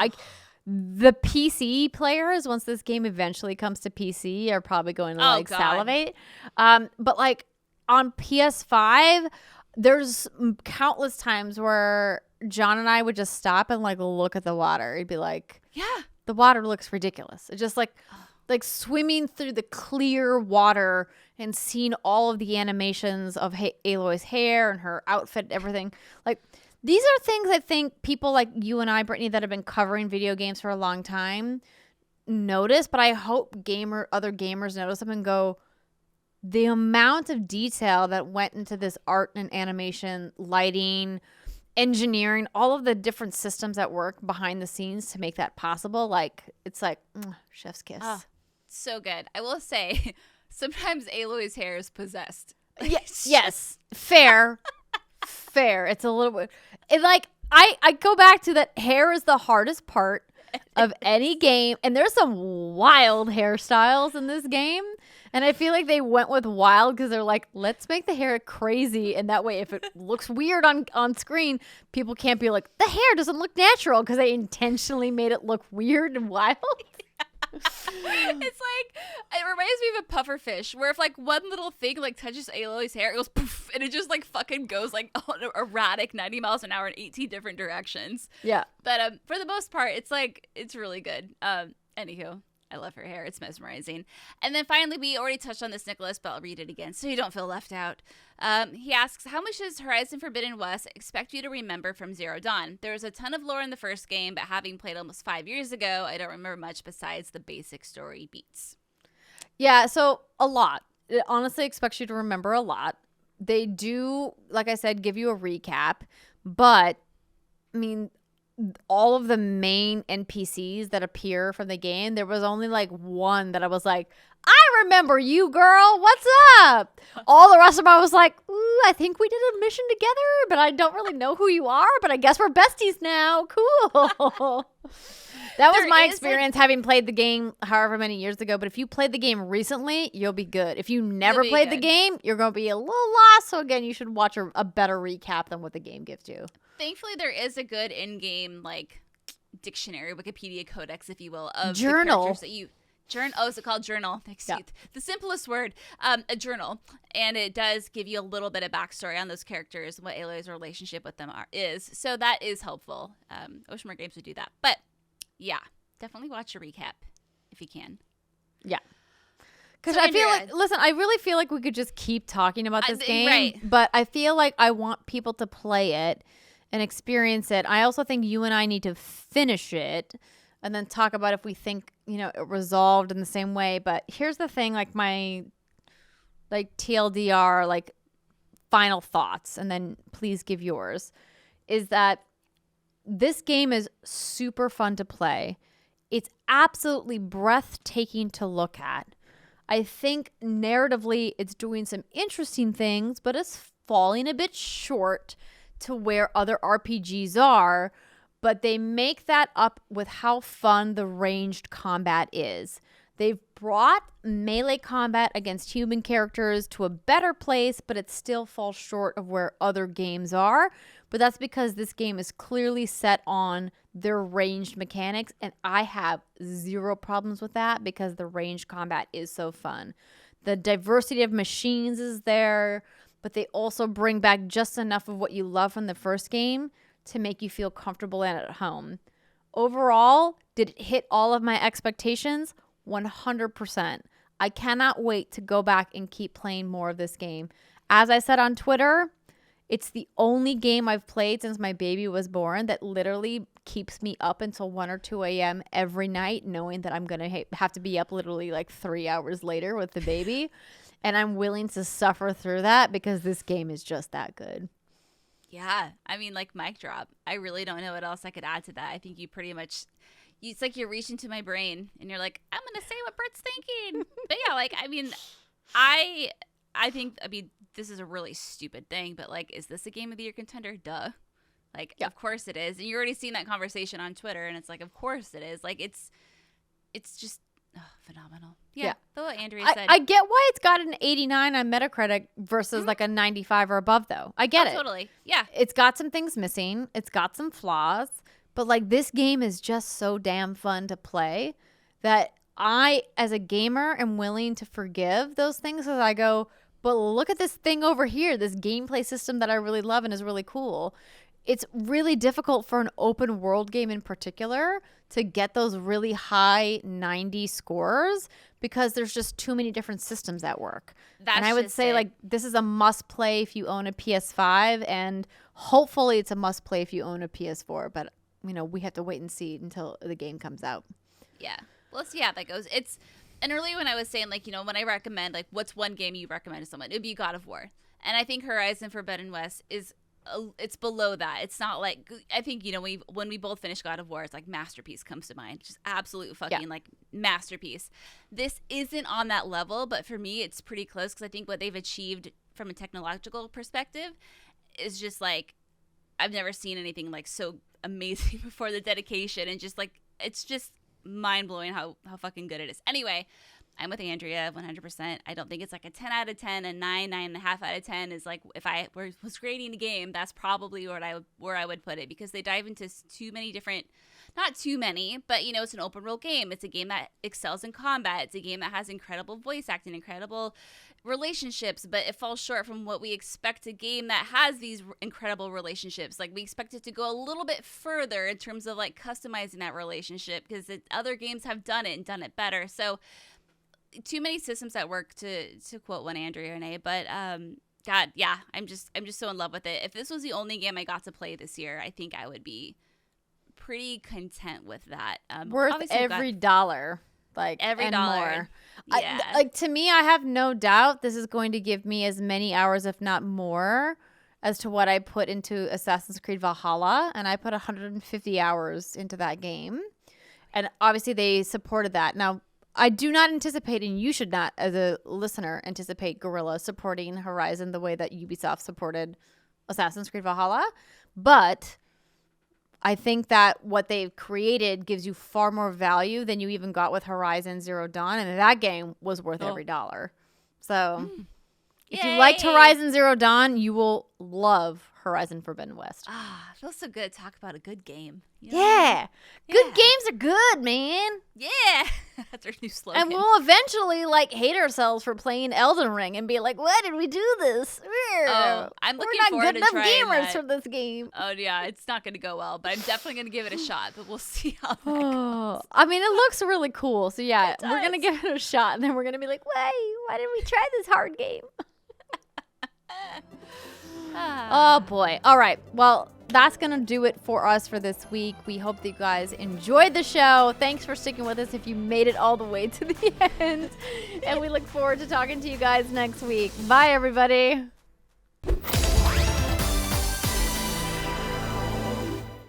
The PC players, once this game eventually comes to PC, are probably going to salivate. But like on PS5, there's countless times where John and I would just stop and like look at the water. He'd be like,
yeah,
the water looks ridiculous. It's just like swimming through the clear water and seeing all of the animations of Aloy's hair and her outfit and everything. Like, these are things I think people like you and I, Brittany, that have been covering video games for a long time notice, but I hope other gamers notice them and go, the amount of detail that went into this art and animation, lighting, engineering, all of the different systems that work behind the scenes to make that possible. Like, it's like, chef's kiss.
So good. I will say, sometimes Aloy's hair is possessed.
Yes. Fair. It's a little bit. It like, I go back to that hair is the hardest part of any game. And there's some wild hairstyles in this game. And I feel like they went with wild because they're like, let's make the hair crazy. And that way, if it looks weird on screen, people can't be like, the hair doesn't look natural because they intentionally made it look weird and wild.
It's like, it reminds me of a puffer fish where if like one little thing like touches Aloy's hair, it goes poof, and it just like fucking goes like on an erratic 90 miles an hour in 18 different directions.
Yeah.
But for the most part, it's like, it's really good. Anywho, I love her hair. It's mesmerizing. And then finally, we already touched on this, Nicholas, but I'll read it again so you don't feel left out. He asks, how much does Horizon Forbidden West expect you to remember from Zero Dawn? There was a ton of lore in the first game, but having played almost 5 years ago, I don't remember much besides the basic story beats.
Yeah, so a lot. It honestly expects you to remember a lot. They do, like I said, give you a recap, but I mean, all of the main NPCs that appear from the game, there was only like one that I was like, I remember you, girl. What's up? All the rest of them, I was like, ooh, I think we did a mission together, but I don't really know who you are, but I guess we're besties now. Cool. That was my experience having played the game however many years ago. But if you played the game recently, you'll be good. If you never played the game, you're going to be a little lost. So again, you should watch a better recap than what the game gives you.
Thankfully, there is a good in-game like dictionary, Wikipedia codex, if you will, of
journal.
The characters that you Oh, is it called journal? Excuse the simplest word, a journal, and it does give you a little bit of backstory on those characters and what Aloy's relationship with them is. So that is helpful. Ocean Games would do that, but yeah, definitely watch a recap if you can.
Yeah. Because I feel like, listen, I really feel like we could just keep talking about this game, right? But I feel like I want people to play it and experience it. I also think you and I need to finish it and then talk about if we think, it resolved in the same way. But here's the thing, like my TLDR, like final thoughts, and then please give yours, is that this game is super fun to play. It's absolutely breathtaking to look at. I think narratively it's doing some interesting things, but it's falling a bit short to where other RPGs are. But they make that up with how fun the ranged combat is. They've brought melee combat against human characters to a better place, but it still falls short of where other games are. But that's because this game is clearly set on their ranged mechanics, and I have zero problems with that because the ranged combat is so fun. The diversity of machines is there, but they also bring back just enough of what you love from the first game to make you feel comfortable and at home. Overall, did it hit all of my expectations? 100%. I cannot wait to go back and keep playing more of this game. As I said on Twitter, it's the only game I've played since my baby was born that literally keeps me up until 1 or 2 a.m. every night, knowing that I'm going to have to be up literally like 3 hours later with the baby. And I'm willing to suffer through that because this game is just that good.
Yeah, I mean, like, mic drop. I really don't know what else I could add to that. I think you pretty much, it's like you're reaching to my brain and you're like, I'm gonna say what Britt's thinking. But yeah, like, I mean, I think, I mean, this is a really stupid thing, but like, is this a Game of the Year contender? Duh. Like, of course it is. And you're already seeing that conversation on Twitter, and it's like, of course it is. Like, it's just phenomenal. Yeah. What Andrea said.
I get why it's got an 89 on Metacritic versus like a 95 or above, though. I get it.
Totally. Yeah.
It's got some things missing. It's got some flaws. But like, this game is just so damn fun to play that I, as a gamer, am willing to forgive those things as I go, but look at this thing over here, this gameplay system that I really love and is really cool. It's really difficult for an open world game in particular to get those really high 90 scores because there's just too many different systems at work. And I would say like this is a must play if you own a PS5, and hopefully it's a must play if you own a PS4, but you know, we have to wait and see until the game comes out.
Yeah. Well, let's see how that goes. And earlier when I was saying, like, you know, when I recommend, like, what's one game you recommend to someone, it would be God of War. And I think Horizon Forbidden West it's below that. It's not like, I think, you know, when we both finish God of War, it's like masterpiece comes to mind. Just absolute fucking like masterpiece. This isn't on that level, but for me, it's pretty close because I think what they've achieved from a technological perspective is just like, I've never seen anything like so amazing before. The dedication and just like, it's just mind blowing how fucking good it is. Anyway, I'm with Andrea 100%. I don't think it's like a 10 out of 10, a 9.5 out of 10 is like, if I was grading a game, that's probably where I would put it, because they dive into too many different, not too many, but you know, it's an open world game. It's a game that excels in combat. It's a game that has incredible voice acting, incredible relationships, but it falls short from what we expect a game that has these incredible relationships. Like, we expect it to go a little bit further in terms of like customizing that relationship, because other games have done it and done it better. So too many systems at work, to quote one Andrea Renee, but God, yeah, I'm just so in love with it. If this was the only game I got to play this year, I think I would be pretty content with that.
Worth every dollar, like
every dollar.
More.
Yeah.
Like, to me, I have no doubt this is going to give me as many hours, if not more, as to what I put into Assassin's Creed Valhalla, and I put 150 hours into that game, and obviously they supported that. Now, I do not anticipate, and you should not, as a listener, anticipate Guerrilla supporting Horizon the way that Ubisoft supported Assassin's Creed Valhalla. But I think that what they've created gives you far more value than you even got with Horizon Zero Dawn. And that game was worth every dollar. So if you liked Horizon Zero Dawn, you will love Horizon Forbidden West.
Ah, it feels so good to talk about a good game. You know?
Yeah. Good games are good, man.
Yeah. That's our new slogan.
And we'll eventually like hate ourselves for playing Elden Ring and be like, why did we do this?
Oh, I'm looking forward to trying
We're not good enough gamers
that.
for this game.
Oh, yeah. It's not going to go well, but I'm definitely going to give it a shot, but we'll see how that goes.
Oh, I mean, it looks really cool. So yeah, we're going to
does.
give it a shot, and then we're going to be like, why did we try this hard game? Oh boy. All right. Well, that's going to do it for us for this week. We hope that you guys enjoyed the show. Thanks for sticking with us if you made it all the way to the end. And we look forward to talking to you guys next week. Bye, everybody.